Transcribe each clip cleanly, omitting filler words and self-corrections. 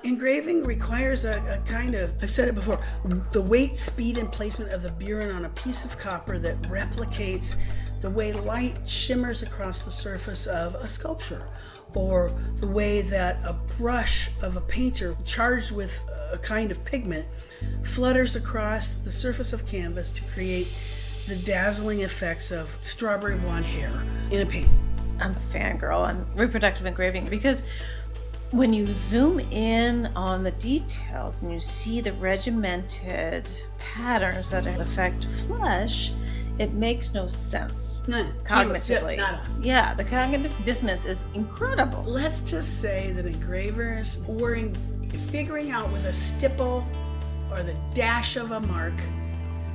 Engraving requires a kind of, I've said it before, the weight, speed, and placement of the burin on a piece of copper that replicates the way light shimmers across the surface of a sculpture, or the way that a brush of a painter charged with a kind of pigment flutters across the surface of canvas to create the dazzling effects of strawberry blonde hair in a painting. I'm a fangirl on reproductive engraving because when you zoom in on the details and you see the regimented patterns that affect flesh, it makes no sense. None. Cognitively. Nada. Yeah, the cognitive dissonance is incredible. Let's just say that engravers were figuring out with a stipple or the dash of a mark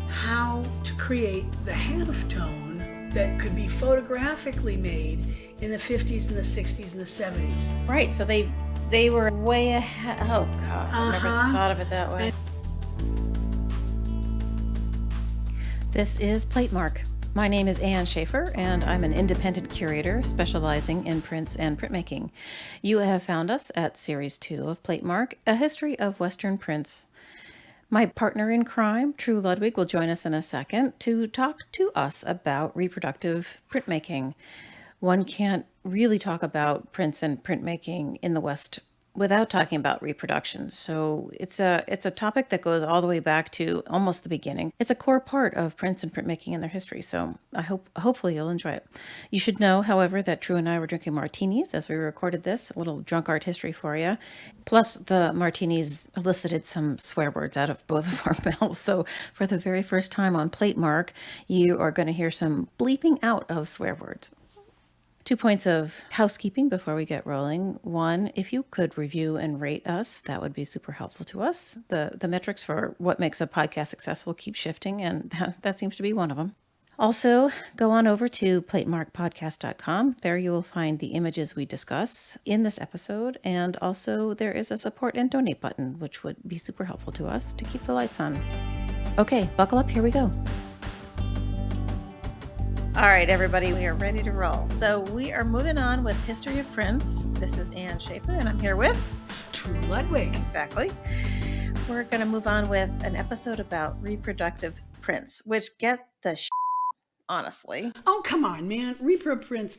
how to create the halftone that could be photographically made in the 50s and the 60s and the 70s. Right, so they were way ahead. Oh gosh, I never thought of it that way. This is Platemark. My name is Ann Shafer, and I'm an independent curator specializing in prints and printmaking. You have found us at Series 2 of Platemark, A History of Western Prints. My partner in crime, True Ludwig, will join us in a second to talk to us about reproductive printmaking. One can't really talk about prints and printmaking in the West without talking about reproduction. So it's a topic that goes all the way back to almost the beginning. It's a core part of prints and printmaking and their history. So hopefully you'll enjoy it. You should know, however, that True and I were drinking martinis as we recorded this, a little drunk art history for you. Plus the martinis elicited some swear words out of both of our mouths. So for the very first time on Platemark, you are going to hear some bleeping out of swear words. 2 points of housekeeping before we get rolling. One, if you could review and rate us, that would be super helpful to us. The metrics for what makes a podcast successful keep shifting, and that seems to be one of them. Also, go on over to platemarkpodcast.com. There you will find the images we discuss in this episode, and also there is a support and donate button, which would be super helpful to us to keep the lights on. Okay, buckle up, here we go. All right, everybody, we are ready to roll. So we are moving on with History of Prints. This is Ann Shafer, and I'm here with True Ludwig. Exactly. We're going to move on with an episode about reproductive prints, which get the honestly. Oh, come on, man. Repro prints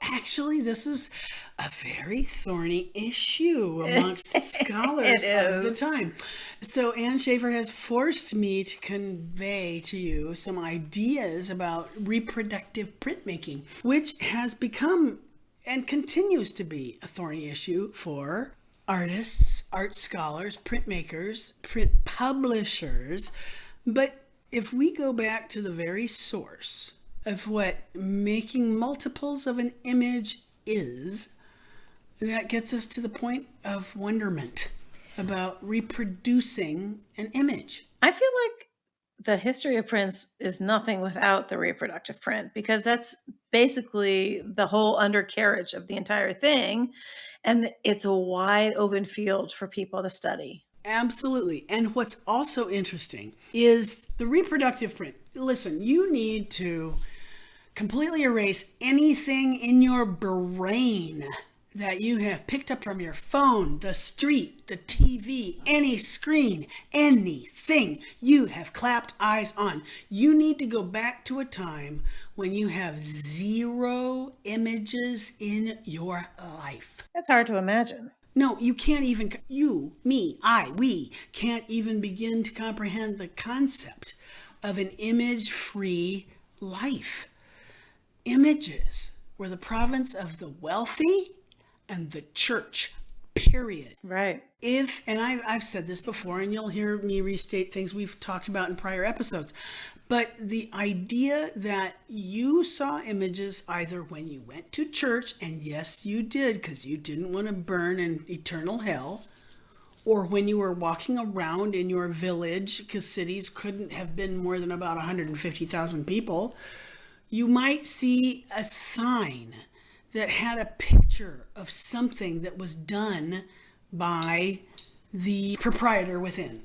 actually, this is a very thorny issue amongst scholars of the time. So Ann Shafer has forced me to convey to you some ideas about reproductive printmaking, which has become and continues to be a thorny issue for artists, art scholars, printmakers, print publishers. But if we go back to the very source of what making multiples of an image is, that gets us to the point of wonderment about reproducing an image. I feel like the history of prints is nothing without the reproductive print, because that's basically the whole undercarriage of the entire thing. And it's a wide open field for people to study. Absolutely. And what's also interesting is the reproductive print. Listen, you need to completely erase anything in your brain that you have picked up from your phone, the street, the TV, any screen, anything you have clapped eyes on. You need to go back to a time when you have 0 images in your life. That's hard to imagine. No, you can't even, we can't even begin to comprehend the concept of an image-free life. Images were the province of the wealthy and the church, period. Right. And I've said this before, and you'll hear me restate things we've talked about in prior episodes, but the idea that you saw images either when you went to church, and yes, you did, because you didn't want to burn in eternal hell, or when you were walking around in your village, because cities couldn't have been more than about 150,000 people, you might see a sign that had a picture of something that was done by the proprietor within.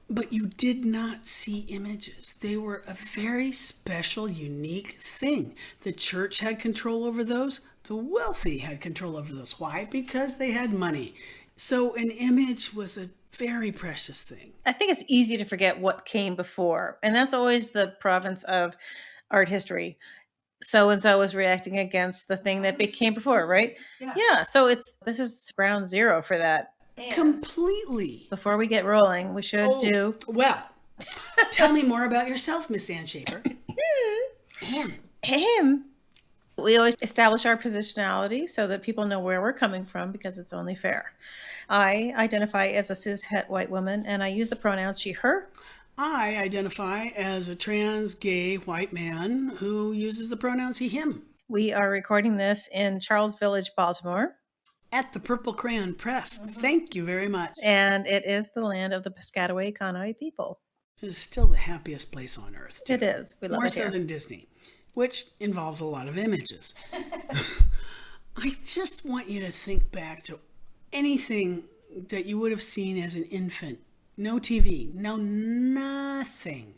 But you did not see images. They were a very special, unique thing. The church had control over those. The wealthy had control over those. Why? Because they had money. So an image was a very precious thing. I think it's easy to forget what came before. And that's always the province of art history. So-and-so was reacting against the thing that came before, right? Yeah. So this is ground zero for that. And completely. Before we get rolling, we should do... Well, tell me more about yourself, Miss Ann Shafer. We always establish our positionality so that people know where we're coming from, because it's only fair. I identify as a cis-het white woman, and I use the pronouns she, her. I identify as a trans gay white man who uses the pronouns he, him. We are recording this in Charles Village, Baltimore. At the Purple Crayon Press. Thank you very much. And it is the land of the Piscataway Conoy people. It is still the happiest place on earth, too. It is. We love More it here. so than Disney, which involves a lot of images. I just want you to think back to anything that you would have seen as an infant. No TV, no nothing.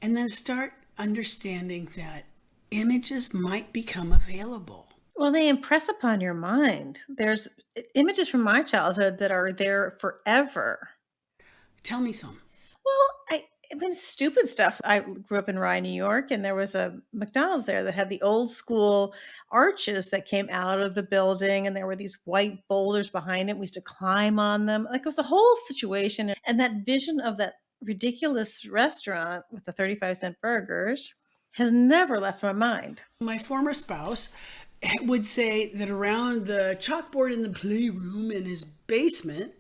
And then start understanding that images might become available. Well, they impress upon your mind. There's images from my childhood that are there forever. Tell me some. Well, I mean, stupid stuff. I grew up in Rye, New York, and there was a McDonald's there that had the old school arches that came out of the building, and there were these white boulders behind it. We used to climb on them. Like, it was a whole situation. And that vision of that ridiculous restaurant with the 35-cent burgers has never left my mind. My former spouse would say that around the chalkboard in the playroom in his basement,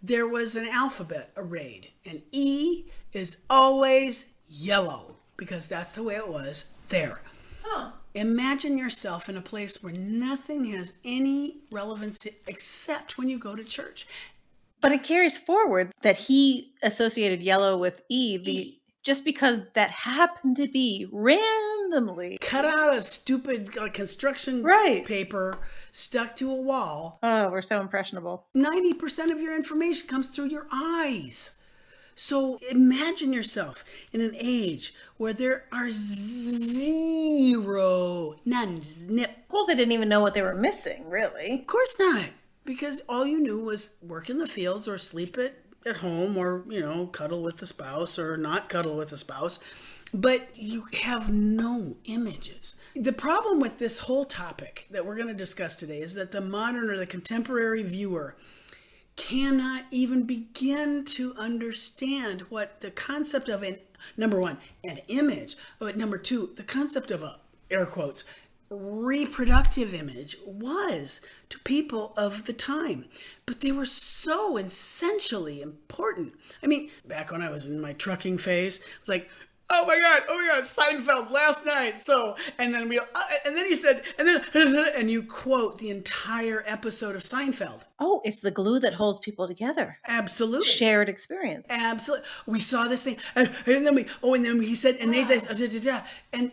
there was an alphabet arrayed, and E is always yellow because that's the way it was there. Huh. Imagine yourself in a place where nothing has any relevance except when you go to church. But it carries forward that he associated yellow with E, just because that happened to be randomly cut out of stupid construction paper stuck to a wall. Oh, we're so impressionable. 90% of your information comes through your eyes. So imagine yourself in an age where there are none, nip. Well, they didn't even know what they were missing, really. Of course not, because all you knew was work in the fields or sleep at home, or, cuddle with the spouse or not cuddle with the spouse. But you have no images. The problem with this whole topic that we're going to discuss today is that the modern or the contemporary viewer cannot even begin to understand what the concept of number one, an image, but number two, the concept of air quotes, reproductive image was to people of the time. But they were so essentially important. I mean, back when I was in my trucking phase, it was like, oh my God, Seinfeld last night. So, and then he said, and you quote the entire episode of Seinfeld. Oh, it's the glue that holds people together. Absolutely. Shared experience. Absolutely. We saw this thing, and then he said,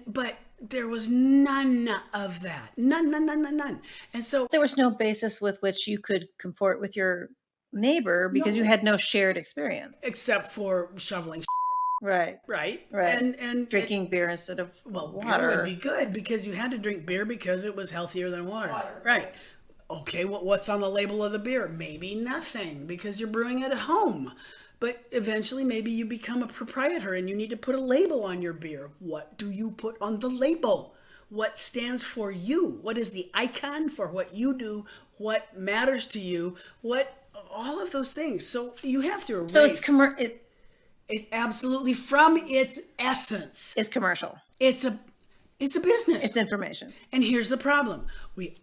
but there was none of that. None. And so there was no basis with which you could comport with your neighbor because you had no shared experience. Except for shoveling. Right. And drinking beer instead of water. Beer would be good because you had to drink beer because it was healthier than water. Right. Okay, what's on the label of the beer? Maybe nothing because you're brewing it at home. But eventually maybe you become a proprietor and you need to put a label on your beer. What do you put on the label? What stands for you? What is the icon for what you do? What matters to you? All of those things. So you have to erase. So it's it absolutely, from its essence, it's commercial. It's a business. It's information. And here's the problem. We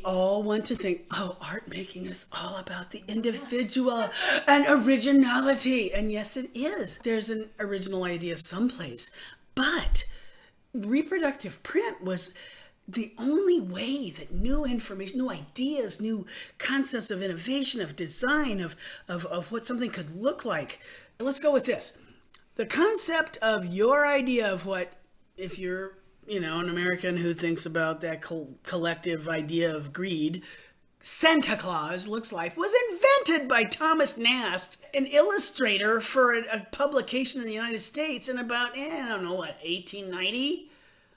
all want to think, art making is all about the individual and originality. And yes, it is. There's an original idea someplace. But reproductive print was the only way that new information, new ideas, new concepts of innovation, of design, of what something could look like. Let's go with this. The concept of your idea of what, if you're, an American who thinks about that collective idea of greed, Santa Claus looks like, was invented by Thomas Nast, an illustrator for a publication in the United States in about, 1890.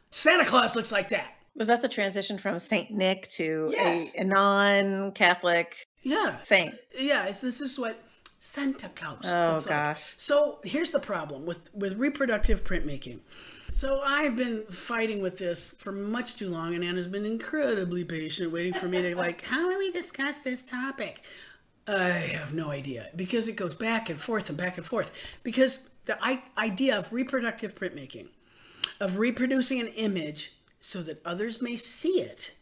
Santa Claus looks like that. Was that the transition from Saint Nick to Yes. a non-Catholic Yeah. saint? Yeah, this is what Santa Claus Oh, looks like. gosh. So here's the problem with reproductive printmaking. So I've been fighting with this for much too long, and Anna's been incredibly patient, waiting for me to how do we discuss this topic? I have no idea, because it goes back and forth and back and forth. Because the idea of reproductive printmaking, of reproducing an image so that others may see it,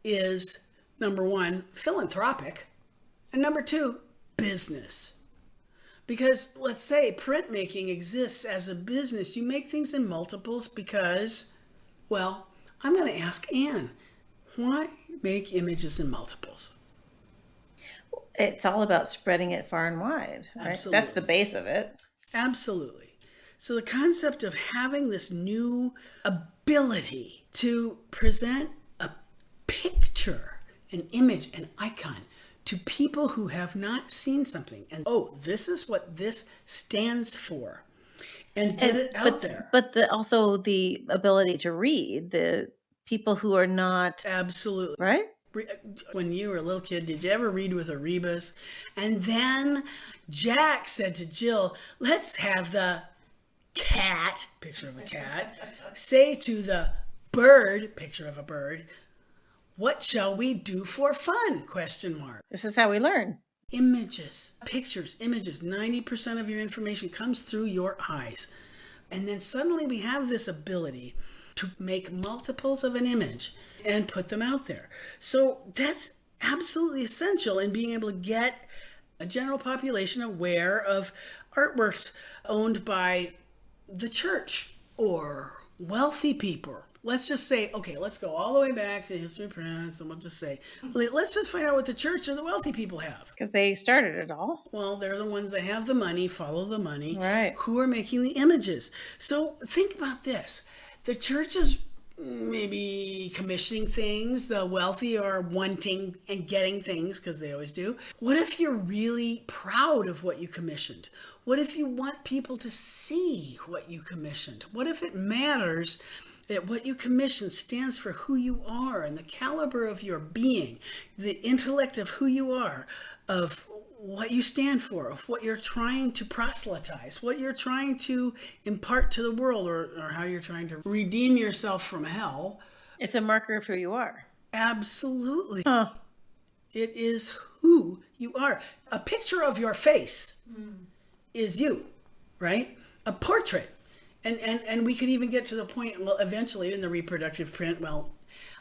is number one, philanthropic, and number two, business. Because let's say printmaking exists as a business. You make things in multiples because, well, I'm going to ask Anne, why make images in multiples? It's all about spreading it far and wide, right? Absolutely. That's the base of it. Absolutely. So the concept of having this new ability to present a picture, an image, an icon to people who have not seen something, and this is what this stands for, and get it out there. But also the ability to read, the people who are not... Absolutely. Right? When you were a little kid, did you ever read with a rebus? And then Jack said to Jill, let's have the cat, picture of a cat, say to the bird, picture of a bird, what shall we do for fun? ? This is how we learn. Images, pictures, images. 90% of your information comes through your eyes. And then suddenly we have this ability to make multiples of an image and put them out there. So that's absolutely essential in being able to get a general population aware of artworks owned by the church or wealthy people. Let's just say, okay, let's go all the way back to history of prints, and we'll just say, let's just find out what the church or the wealthy people have. Because they started it all. Well, they're the ones that have the money, follow the money, right? Who are making the images. So think about this. The church is maybe commissioning things. The wealthy are wanting and getting things, because they always do. What if you're really proud of what you commissioned? What if you want people to see what you commissioned? What if it matters that what you commission stands for who you are and the caliber of your being, the intellect of who you are, of what you stand for, of what you're trying to proselytize, what you're trying to impart to the world, or how you're trying to redeem yourself from hell. It's a marker of who you are. Absolutely. Huh. It is who you are. A picture of your face is you, right? A portrait. And we could even get to the point, well, eventually in the reproductive print, well,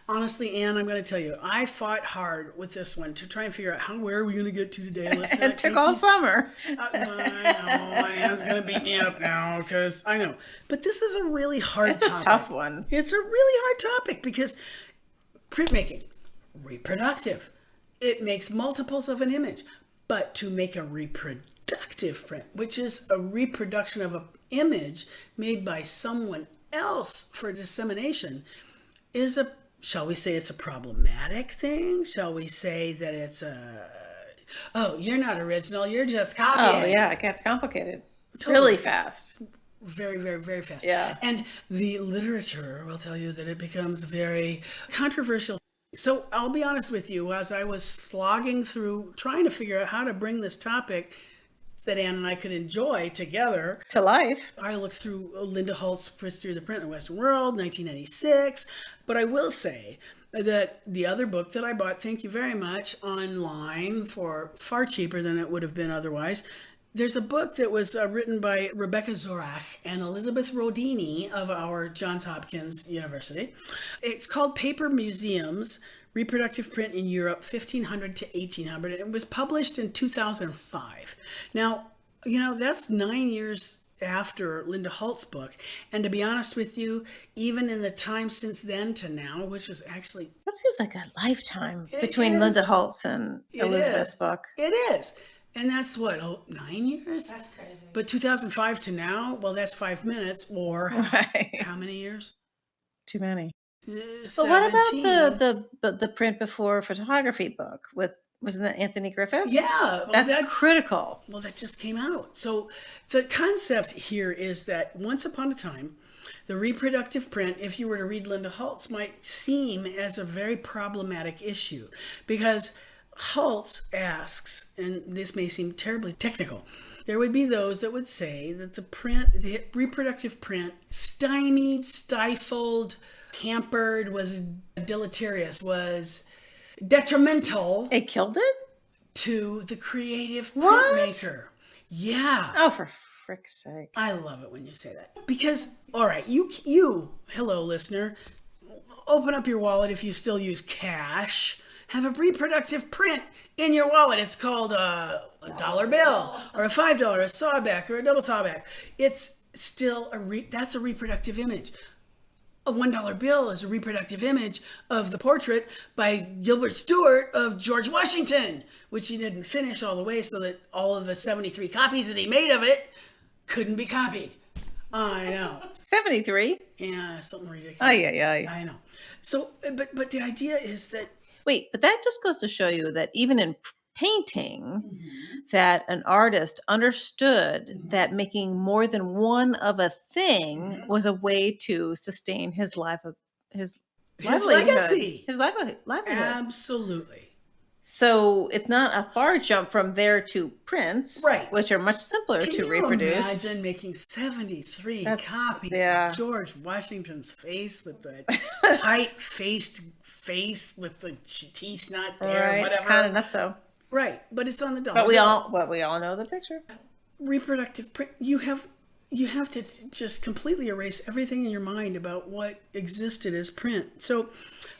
honestly, Anne, I'm going to tell you, I fought hard with this one to try and figure out where are we going to get to today. It took all summer. I know, Anne's going to beat me up now, because I know. But this is a really hard topic. It's a tough one. It's a really hard topic, because printmaking, reproductive, it makes multiples of an image. But to make a reproductive print, which is a reproduction of an image made by someone else for dissemination, is shall we say it's a problematic thing? Shall we say that it's you're not original, you're just copying? Oh, yeah, it gets complicated. Totally. Really fast. Very, very, very fast. Yeah. And the literature will tell you that it becomes very controversial. So I'll be honest with you, as I was slogging through trying to figure out how to bring this topic that Anne and I could enjoy together to life, I looked through Linda Holt's History of the Print in the Western World, 1996. But I will say that the other book that I bought, thank you very much, online for far cheaper than it would have been otherwise. There's a book that was written by Rebecca Zorach and Elizabeth Rodini of our Johns Hopkins University. It's called Paper Museums, Reproductive Print in Europe, 1500 to 1800. It was published in 2005. Now, that's 9 years after Linda Holt's book. And to be honest with you, even in the time since then to now, which is actually... That seems like a lifetime between Linda Holt's and Elizabeth's book. It is. And that's what, 9 years? That's crazy. But 2005 to now, well, that's 5 minutes, or how many years? Too many. 17. But what about the print before photography book wasn't that Anthony Griffith? Yeah. Well, that's critical. Well, that just came out. So the concept here is that once upon a time, The reproductive print, if you were to read Linda Holtz, might seem as a very problematic issue because Holtz asks, and this may seem terribly technical, there would be those that would say that the reproductive print stymied, stifled, hampered, was deleterious, was detrimental. It killed it? To the creative What? printmaker. Yeah. Oh, for frick's sake. I love it when you say that. Because, all right, you, hello, listener, open up your wallet if you still use cash. Have a reproductive print in your wallet. It's called a dollar bill or a $5, a sawback or a double sawback. It's still that's a reproductive image. A $1 bill is a reproductive image of the portrait by Gilbert Stuart of George Washington, which he didn't finish all the way so that all of the 73 copies that he made of it couldn't be copied. I know. 73? Yeah, something ridiculous. I know. So, but the idea is that... Wait, but that just goes to show you that even in painting, that an artist understood that making more than one of a thing was a way to sustain his livelihood. His legacy. His livelihood. Absolutely. So it's not a far jump from there to prints, right, which are much simpler to reproduce. Can you imagine making 73 copies of George Washington's face with the tight-faced face with the teeth not there, right, whatever. Kind of nutso. Right, but it's on the dollar. But we all know the picture. Reproductive print. You have to just completely erase everything in your mind about what existed as print. So,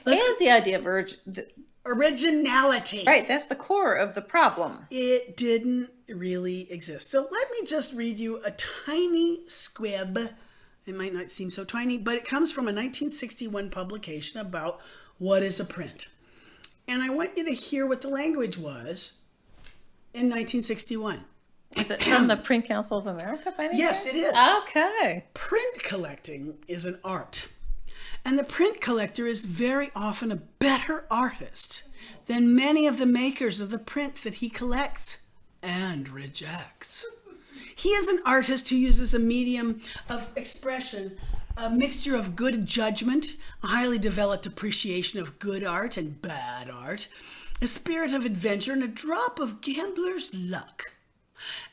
the idea of originality. Right, that's the core of the problem. It didn't really exist. So let me just read you a tiny squib. It might not seem so tiny, but it comes from a 1961 publication about what is a print. And I want you to hear what the language was in 1961. Is it from the Print Council of America by any Yes, chance? it is. Okay. Print collecting is an art. And the print collector is very often a better artist than many of the makers of the print that he collects and rejects. He is an artist who uses a medium of expression, a mixture of good judgment, a highly developed appreciation of good art and bad art, a spirit of adventure, and a drop of gambler's luck.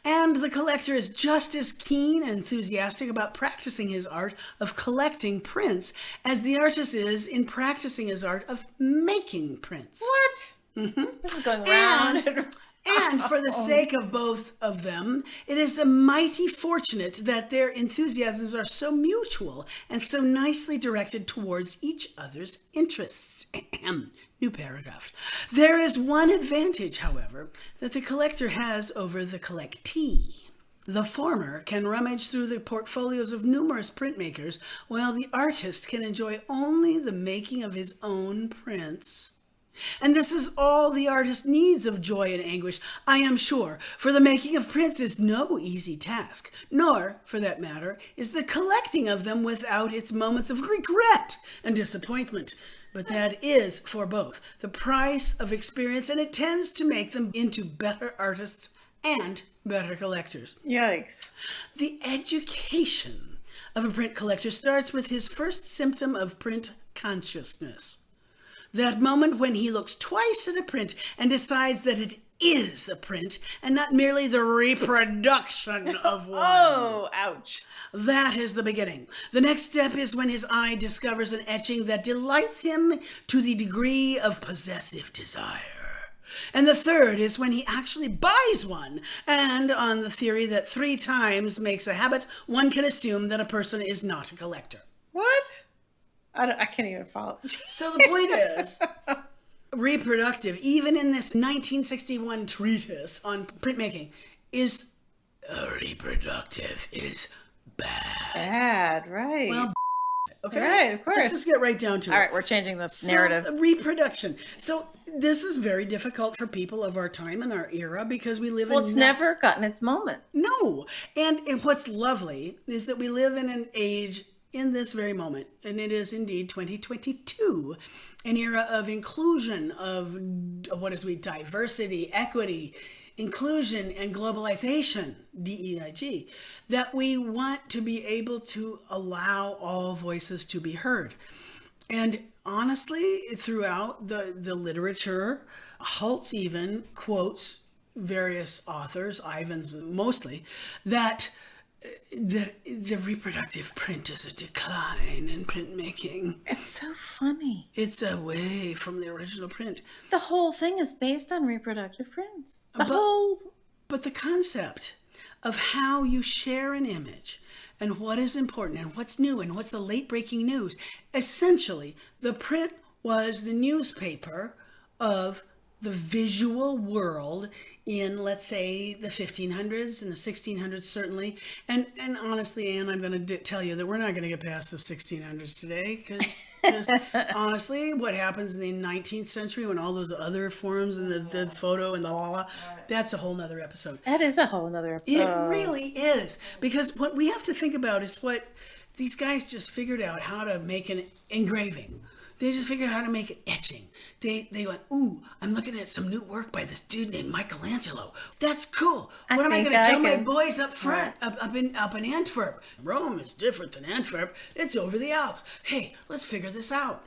And the collector is just as keen and enthusiastic about practicing his art of collecting prints as the artist is in practicing his art of making prints. What? Mm-hmm. This is going round. And for the sake of both of them, it is a mighty fortunate that their enthusiasms are so mutual and so nicely directed towards each other's interests. New paragraph. There is one advantage, however, that the collector has over the collectee. The former can rummage through the portfolios of numerous printmakers, while the artist can enjoy only the making of his own prints. And this is all the artist needs of joy and anguish, I am sure, for the making of prints is no easy task, nor, for that matter, is the collecting of them without its moments of regret and disappointment. But that is, for both, the price of experience, and it tends to make them into better artists and better collectors. Yikes. The education of a print collector starts with his first symptom of print consciousness. That moment when he looks twice at a print and decides that it is a print and not merely the reproduction of one. Oh, ouch. That is the beginning. The next step is when his eye discovers an etching that delights him to the degree of possessive desire. And the third is when he actually buys one. And on the theory that 3 times makes a habit, one can assume that a person is not a collector. What? I can't even follow. So the point is, reproductive, even in this 1961 treatise on printmaking, is reproductive is bad. Bad, right. Well, okay. Right, of course. Let's just get right down to it. All right, we're changing the narrative. So, reproduction. So this is very difficult for people of our time and our era because we live in... Well, it's never gotten its moment. No. And what's lovely is that we live in an age... in this very moment, and it is indeed 2022, an era of inclusion, of diversity, equity, inclusion and globalization, DEIG, that we want to be able to allow all voices to be heard. And honestly, throughout the literature, Holtz even quotes various authors, Ivans mostly, that the reproductive print is a decline in printmaking. It's so funny. It's away from the original print. The whole thing is based on reproductive prints. But the concept of how you share an image and what is important and what's new and what's the late breaking news. Essentially, the print was the newspaper of the visual world in, let's say, the 1500s and the 1600s, certainly. And honestly, Anne, I'm going to tell you that we're not going to get past the 1600s today because honestly, what happens in the 19th century when all those other forms and the photo and the la, that's a whole nother episode. That is a whole nother episode. It really is. Because what we have to think about is what these guys just figured out, how to make an engraving. They just figured out how to make an etching. They went, ooh, I'm looking at some new work by this dude named Michelangelo. That's cool. What am I going to tell my boys up front, up in Antwerp? Rome is different than Antwerp. It's over the Alps. Hey, let's figure this out.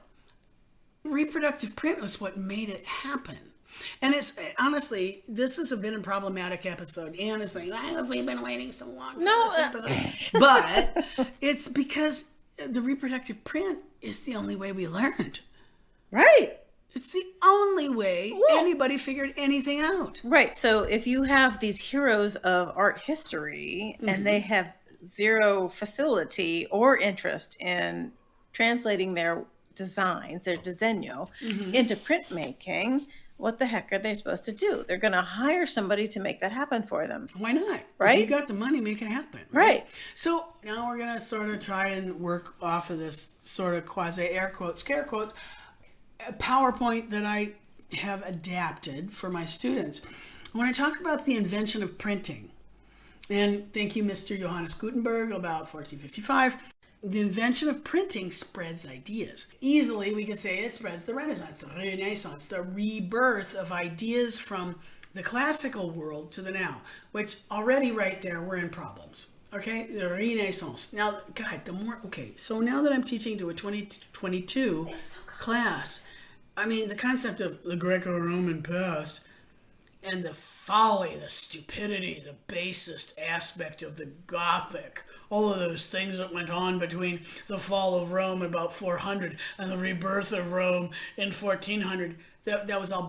Reproductive print was what made it happen. And it's honestly, this has been a problematic episode. Anne is like, why have we been waiting so long for this episode? But it's because the reproductive print is the only way we learned. Right. It's the only way anybody figured anything out. Right. So if you have these heroes of art history and they have zero facility or interest in translating their designs, their diseño, into printmaking, what the heck are they supposed to do? They're going to hire somebody to make that happen for them. Why not? Right? If you got the money, make it happen. Right. So now we're going to sort of try and work off of this sort of quasi air quotes, scare quotes, PowerPoint that I have adapted for my students. When I talk about the invention of printing, and thank you, Mr. Johannes Gutenberg, about 1455, the invention of printing spreads ideas. Easily, we could say it spreads the Renaissance, the Renaissance, the rebirth of ideas from the classical world to the now, which already right there, we're in problems. Okay, the Renaissance. Now, God, so now that I'm teaching to a 2022 class, I mean, the concept of the Greco-Roman past and the folly, the stupidity, the basest aspect of the Gothic, all of those things that went on between the fall of Rome in about 400 and the rebirth of Rome in 1400, that was all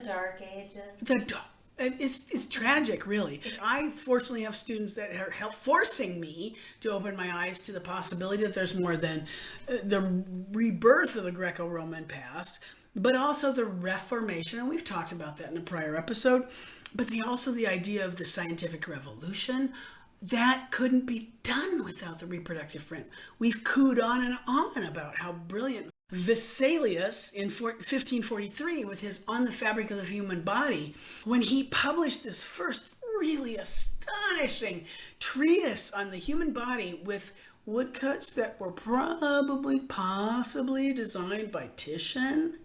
Dark Ages. It's tragic, really. I fortunately have students that are forcing me to open my eyes to the possibility that there's more than the rebirth of the Greco-Roman past, but also the Reformation, and we've talked about that in a prior episode, but also the idea of the scientific revolution. That couldn't be done without the reproductive print. We've cooed on about how brilliant Vesalius in 1543 with his On the Fabric of the Human Body, when he published this first really astonishing treatise on the human body with woodcuts that were possibly designed by Titian,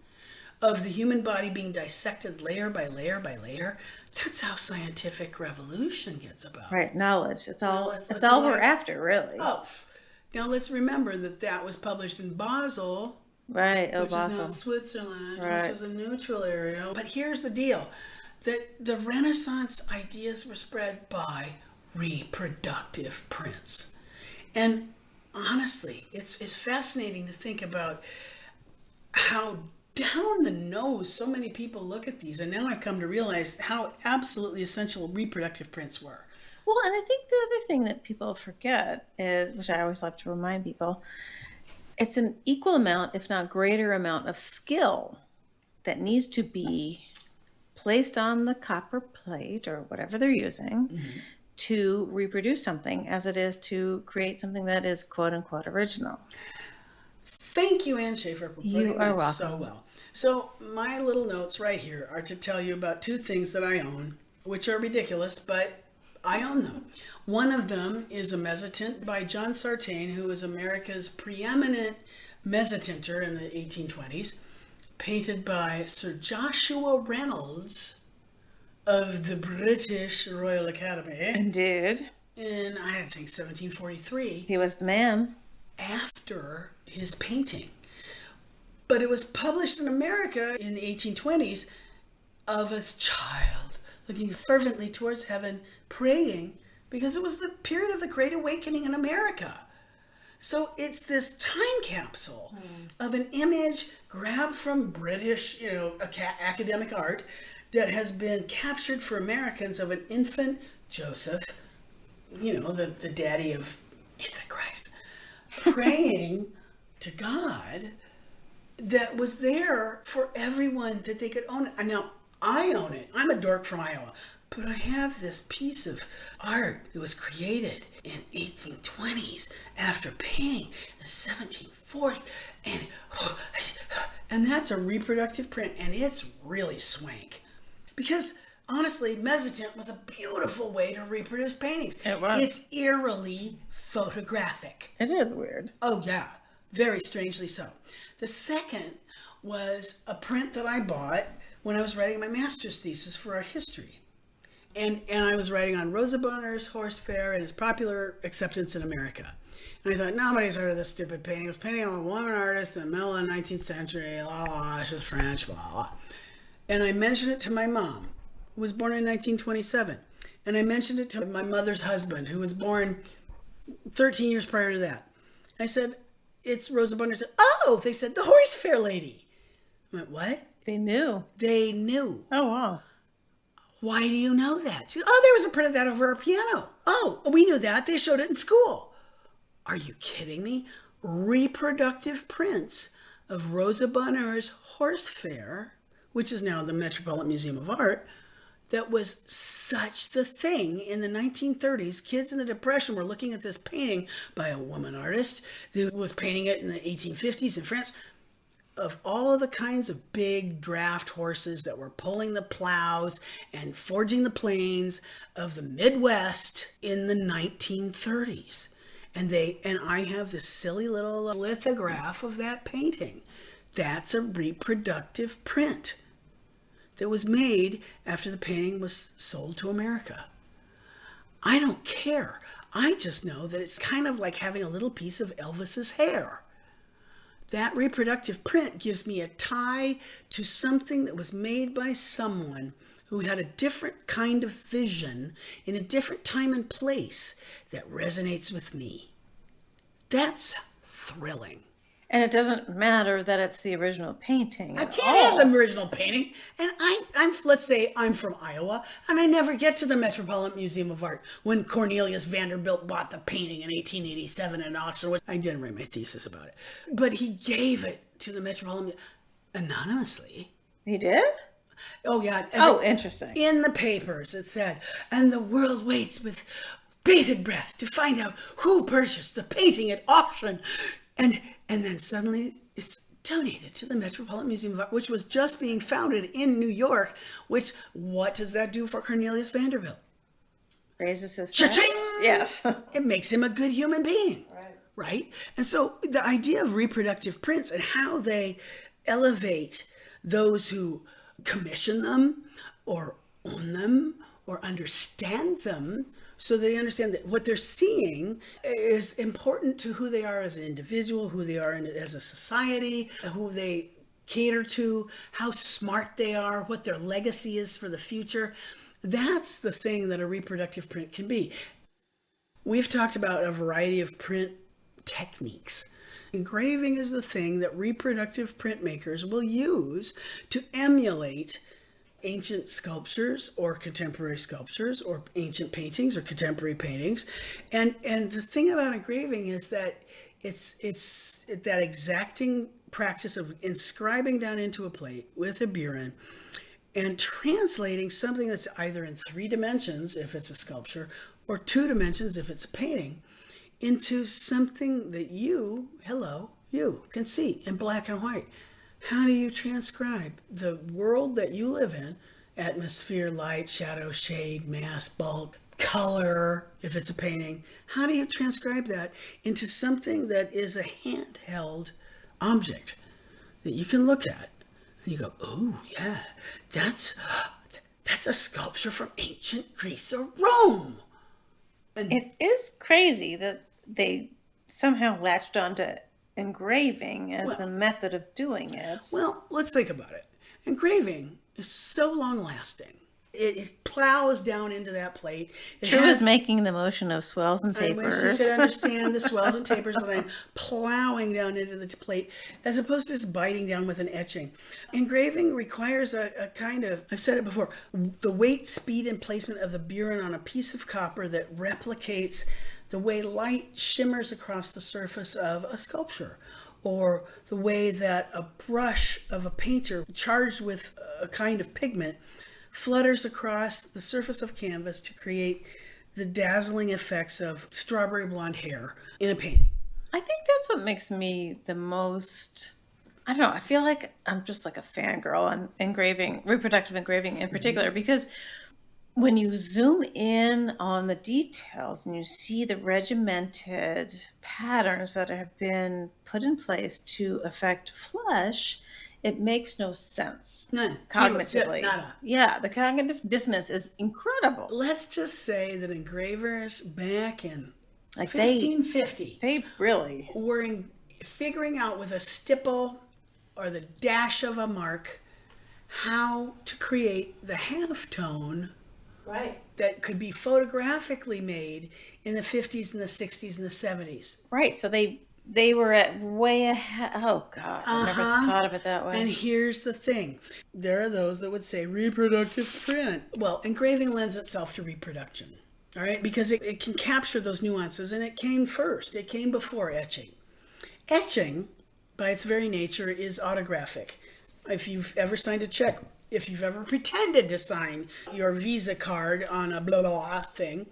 of the human body being dissected layer by layer by layer. That's how scientific revolution gets about. Right, knowledge. It's all we're after, really. Oh, now let's remember that was published in Basel, right? Which Basel. is in Switzerland, right. Which is a neutral area. But here's the deal: that the Renaissance ideas were spread by reproductive prints, and honestly, it's fascinating to think about how down the nose so many people look at these, and now I've come to realize how absolutely essential reproductive prints were. Well, and I think the other thing that people forget is, which I always like to remind people, it's an equal amount, if not greater amount of skill that needs to be placed on the copper plate or whatever they're using to reproduce something as it is to create something that is quote unquote original. Thank you, Ann Shafer, for putting that so well. So my little notes right here are to tell you about two things that I own, which are ridiculous, but I own them. One of them is a mezzotint by John Sartain, who was America's preeminent mezzotinter in the 1820s, painted by Sir Joshua Reynolds, of the British Royal Academy Indeed. in, I think, 1743. He was the man. After his painting. But it was published in America in the 1820s of a child looking fervently towards heaven, praying, because it was the period of the Great Awakening in America. So it's this time capsule of an image grabbed from British, academic art that has been captured for Americans of an infant Joseph, the daddy of infant Christ, praying to God that was there for everyone that they could own it. Now, I own it. I'm a dork from Iowa. But I have this piece of art that was created in 1820s after painting in 1740. And that's a reproductive print, and it's really swank. Because honestly, mezzotint was a beautiful way to reproduce paintings. It was. It's eerily photographic. It is weird. Oh, yeah. Very strangely so. The second was a print that I bought when I was writing my master's thesis for art history. And I was writing on Rosa Bonheur's Horse Fair and its popular acceptance in America. And I thought, nobody's heard of this stupid painting. It was painted on a woman artist in the middle of the 19th century. She was French, blah, blah. And I mentioned it to my mom, who was born in 1927. And I mentioned it to my mother's husband, who was born 13 years prior to that. I said, it's Rosa Bonheur. Oh, they said, the Horse Fair lady. I went, what? They knew. They knew. Oh, wow. Why do you know that? She, oh, there was a print of that over our piano. Oh, we knew that. They showed it in school. Are you kidding me? Reproductive prints of Rosa Bonheur's Horse Fair, which is now the Metropolitan Museum of Art, that was such the thing in the 1930s. Kids in the Depression were looking at this painting by a woman artist who was painting it in the 1850s in France, of all of the kinds of big draft horses that were pulling the plows and forging the plains of the Midwest in the 1930s. And I have this silly little lithograph of that painting. That's a reproductive print that was made after the painting was sold to America. I don't care. I just know that it's kind of like having a little piece of Elvis's hair. That reproductive print gives me a tie to something that was made by someone who had a different kind of vision in a different time and place that resonates with me. That's thrilling. And it doesn't matter that it's the original painting. I can't have the original painting. And let's say I'm from Iowa, and I never get to the Metropolitan Museum of Art when Cornelius Vanderbilt bought the painting in 1887 in Oxford. I didn't write my thesis about it. But he gave it to the Metropolitan anonymously. He did? Oh, yeah. Interesting. In the papers, it said, and the world waits with bated breath to find out who purchased the painting at auction. And then suddenly it's donated to the Metropolitan Museum of Art, which was just being founded in New York, which, what does that do for Cornelius Vanderbilt? Raises his Cha-ching! Yes. It makes him a good human being. Right? And so the idea of reproductive prints and how they elevate those who commission them or own them or understand them, so they understand that what they're seeing is important to who they are as an individual, who they are as a society, who they cater to, how smart they are, what their legacy is for the future. That's the thing that a reproductive print can be. We've talked about a variety of print techniques. Engraving is the thing that reproductive printmakers will use to emulate ancient sculptures or contemporary sculptures or ancient paintings or contemporary paintings. And the thing about engraving is that it's that exacting practice of inscribing down into a plate with a burin and translating something that's either in 3 dimensions if it's a sculpture or 2 dimensions if it's a painting into something that you can see in black and white. How do you transcribe the world that you live in? Atmosphere, light, shadow, shade, mass, bulk, color, if it's a painting. How do you transcribe that into something that is a handheld object that you can look at? And you go, oh, yeah, That's a sculpture from ancient Greece or Rome. And it is crazy that they somehow latched onto engraving as the method of doing it. Well, let's think about it. Engraving is so long-lasting. It plows down into that plate. True is making the motion of swells and tapers. I wish you could understand the swells and tapers that I'm plowing down into the plate, as opposed to just biting down with an etching. Engraving requires a kind of, I've said it before, the weight, speed, and placement of the burin on a piece of copper that replicates the way light shimmers across the surface of a sculpture, or the way that a brush of a painter charged with a kind of pigment flutters across the surface of canvas to create the dazzling effects of strawberry blonde hair in a painting. I think that's what makes me the most, I don't know, I feel like I'm just like a fangirl on engraving, reproductive engraving in particular, because when you zoom in on the details and you see the regimented patterns that have been put in place to affect flesh, it makes no sense. None. Cognitively. Nada. Yeah, the cognitive dissonance is incredible. Let's just say that engravers back in like 1550 they really were figuring out with a stipple or the dash of a mark how to create the halftone that could be photographically made in the 50s and the 60s and the 70s. Right. So they were at way ahead. Oh, God. I never thought of it that way. And here's the thing. There are those that would say reproductive print. Well, engraving lends itself to reproduction, all right? Because it can capture those nuances, and it came first. It came before etching. Etching, by its very nature, is autographic. If you've ever signed a check, if you've ever pretended to sign your Visa card on a blah, blah, blah thing,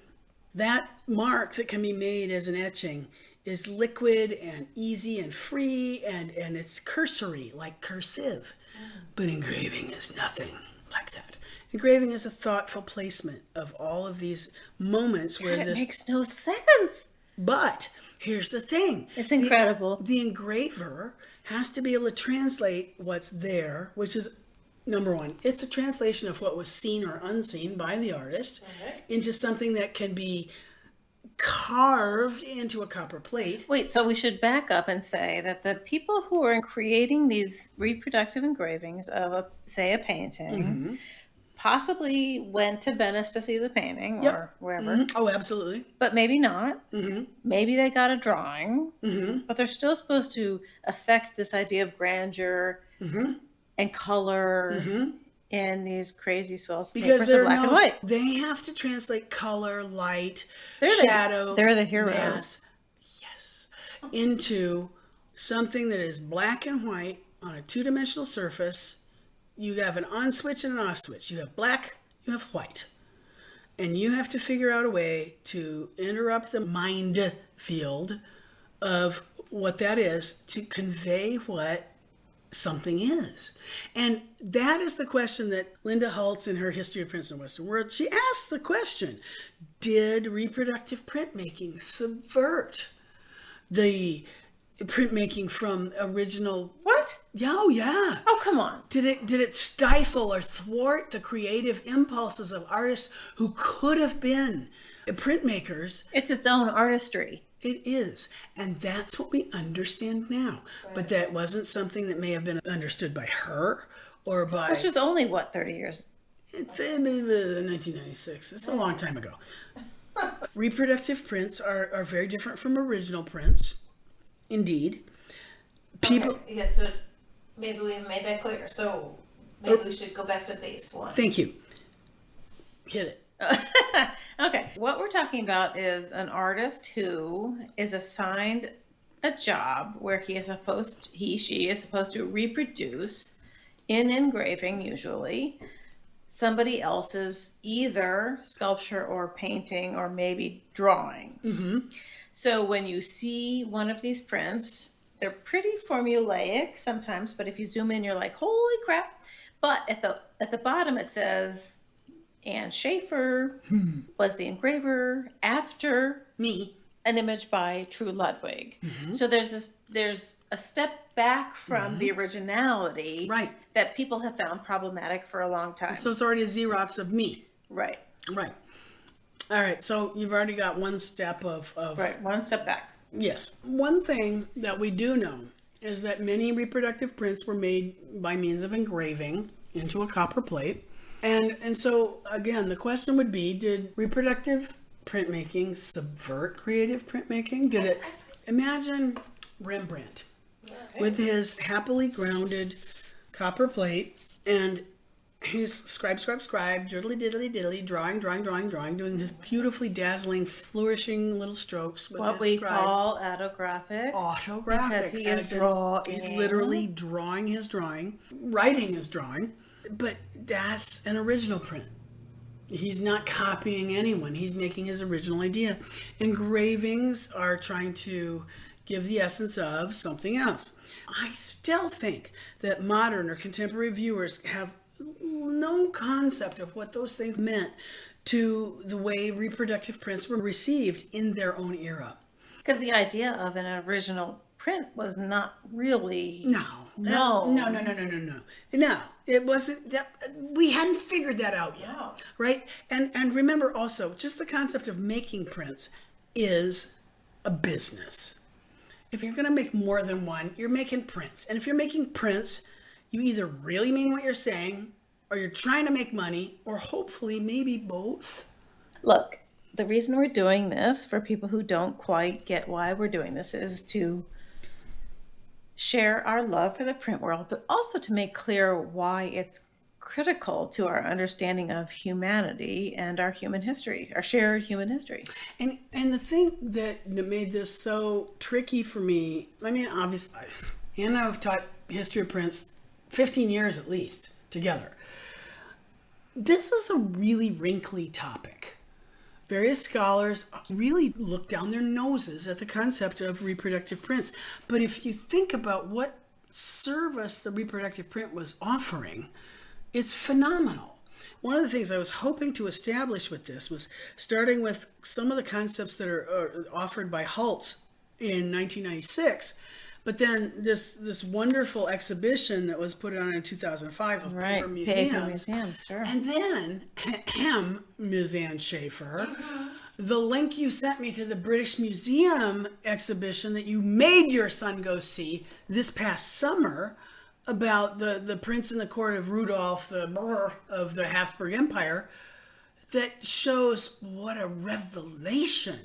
that mark that can be made as an etching is liquid and easy and free, and it's cursory, like cursive. But engraving is nothing like that. Engraving is a thoughtful placement of all of these moments where it makes no sense. But here's the thing. It's incredible. The engraver has to be able to translate what's there, which is, number one, it's a translation of what was seen or unseen by the artist into something that can be carved into a copper plate. Wait, so we should back up and say that the people who are creating these reproductive engravings of, say, a painting, possibly went to Venice to see the painting or wherever. Oh, absolutely. But maybe not. Maybe they got a drawing, but they're still supposed to affect this idea of grandeur and color in these crazy swells because they're black and white. They have to translate color, light, they're shadow. They're the heroes. Mass, yes, into something that is black and white on a two-dimensional surface. You have an on switch and an off switch. You have black, you have white. And you have to figure out a way to interrupt the mind field of what that is to convey what something is. And that is the question that Linda Holtz in her History of Prints in the Western World, she asked the question, did reproductive printmaking subvert the printmaking from original? What? Oh, yeah. Oh, come on. Did it stifle or thwart the creative impulses of artists who could have been printmakers? It's its own artistry. It is. And that's what we understand now. Right. But that wasn't something that may have been understood by her or by... Which was only, 30 years? 1996. It's a long time ago. Reproductive prints are very different from original prints. Indeed. People... Okay. Yes, so maybe we have made that clear. So maybe we should go back to base one. Thank you. Hit it. Okay. What we're talking about is an artist who is assigned a job where she is supposed to reproduce in engraving, usually, somebody else's either sculpture or painting or maybe drawing. So when you see one of these prints, they're pretty formulaic sometimes, but if you zoom in, you're like, holy crap. But at the bottom, it says... And Shafer was the engraver after me. an image by True Ludwig. So there's a step back from the originality that people have found problematic for a long time. So it's already a Xerox of me. Right. Right. All right. So you've already got one step of right, one step back. Yes. One thing that we do know is that many reproductive prints were made by means of engraving into a copper plate. And so, again, the question would be, did reproductive printmaking subvert creative printmaking? Did it? Imagine Rembrandt with his happily grounded copper plate and his scribe, diddly, diddly, drawing, doing his beautifully dazzling, flourishing little strokes with what his we scribe. Call autographic. Autographic. Because he is drawing. He's literally drawing his drawing, writing his drawing, but that's an original print. He's not copying anyone. He's making his original idea. Engravings are trying to give the essence of something else. I still think that modern or contemporary viewers have no concept of what those things meant to the way reproductive prints were received in their own era. Because the idea of an original print was not really... No, it wasn't that. We hadn't figured that out yet, right? And remember also, just the concept of making prints is a business. If you're going to make more than one, you're making prints. And if you're making prints, you either really mean what you're saying, or you're trying to make money, or hopefully maybe both. Look, the reason we're doing this, for people who don't quite get why we're doing this, is to share our love for the print world, but also to make clear why it's critical to our understanding of humanity and our human history, our shared human history. And the thing that made this so tricky for me, I mean, obviously, Anne and I have taught history of prints 15 years at least together. This is a really wrinkly topic. Various scholars really look down their noses at the concept of reproductive prints. But if you think about what service the reproductive print was offering, it's phenomenal. One of the things I was hoping to establish with this was starting with some of the concepts that are offered by Haltz in 1996, but then this wonderful exhibition that was put on in 2005 of paper museums. Sure. And then Ms. Anne Shafer, the link you sent me to the British Museum exhibition that you made your son go see this past summer about the prince in the court of Rudolph of the Habsburg Empire, that shows what a revelation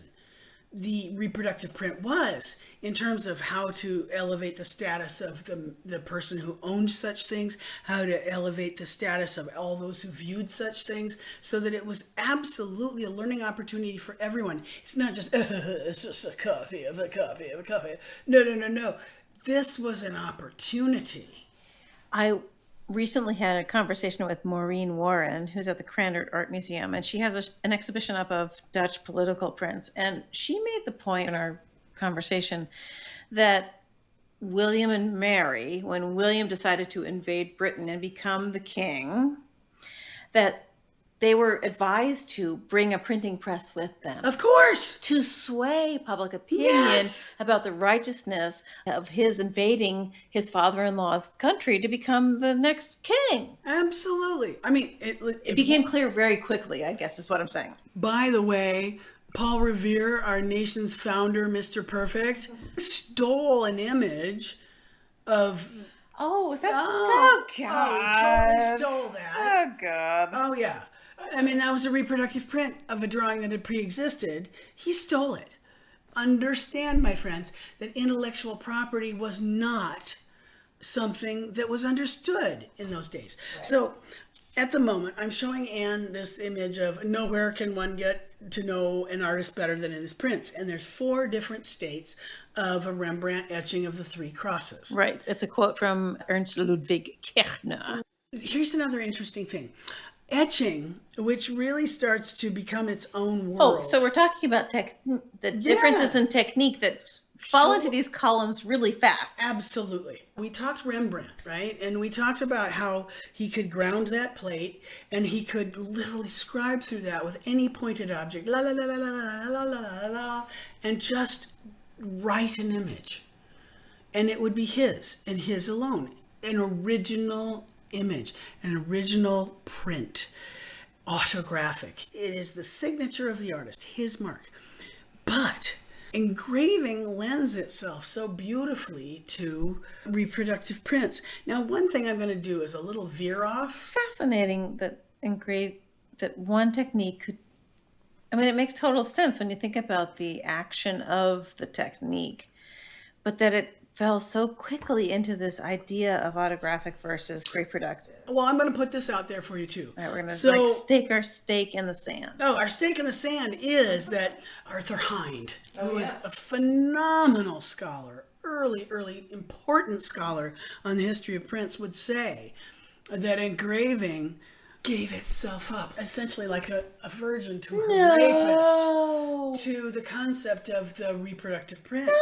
the reproductive print was in terms of how to elevate the status of the person who owned such things, how to elevate the status of all those who viewed such things, so that it was absolutely a learning opportunity for everyone. It's not just, it's just a copy of a copy of a copy. No. This was an opportunity. I recently had a conversation with Maureen Warren, who's at the Krandert Art Museum, and she has an exhibition up of Dutch political prints. And she made the point in our conversation that William and Mary, when William decided to invade Britain and become the king, that they were advised to bring a printing press with them. Of course! To sway public opinion about the righteousness of his invading his father-in-law's country to become the next king. Absolutely. I mean, it became clear very quickly, I guess is what I'm saying. By the way, Paul Revere, our nation's founder, Mr. Perfect, stole an image of... Oh, is that... Oh, God. Oh, he totally stole that. Oh, God. Oh, yeah. I mean, that was a reproductive print of a drawing that had pre-existed. He stole it. Understand, my friends, that intellectual property was not something that was understood in those days. Right. So, at the moment, I'm showing Anne this image of nowhere can one get to know an artist better than in his prints. And there's 4 different states of a Rembrandt etching of the 3 crosses. Right. It's a quote from Ernst Ludwig Kirchner. Here's another interesting thing. Etching, which really starts to become its own world. Oh, so we're talking about the differences in technique that fall into these columns really fast. Absolutely. We talked Rembrandt, right? And we talked about how he could ground that plate and he could literally scribe through that with any pointed object, la la la la la la la la la la, and just write an image. And it would be his and his alone. An original image, an original print, autographic. It is the signature of the artist, his mark. But engraving lends itself so beautifully to reproductive prints. Now, one thing I'm going to do is a little veer off. Fascinating that one technique could, I mean, it makes total sense when you think about the action of the technique, but that it fell so quickly into this idea of autographic versus reproductive. Well, I'm going to put this out there for you too. All right, we're going to stake our stake in the sand. Oh, our stake in the sand is that Arthur Hind, who is a phenomenal scholar, early important scholar on the history of prints, would say that engraving gave itself up, essentially like a virgin to her rapist, to the concept of the reproductive print.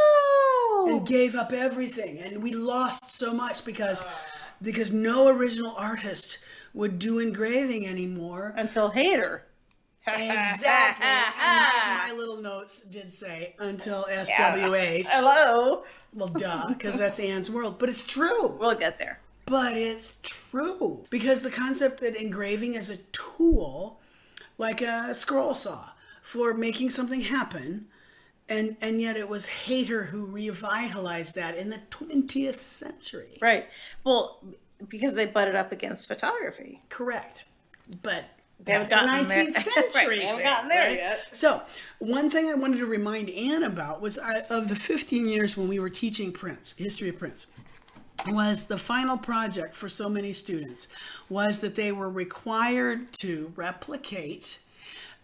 And gave up everything, and we lost so much because no original artist would do engraving anymore until Hayter. Exactly. And my little notes did say until SWH. Hello. Well, duh, because that's Anne's world, but it's true. We'll get there. But it's true because the concept that engraving is a tool, like a scroll saw, for making something happen. And yet it was Hayter who revitalized that in the 20th century. Right. Well, because they butted up against photography. Correct. But that's the 19th century. Right. They haven't gotten there yet. So one thing I wanted to remind Anne about was of the 15 years when we were teaching prints, history of prints, was the final project for so many students was that they were required to replicate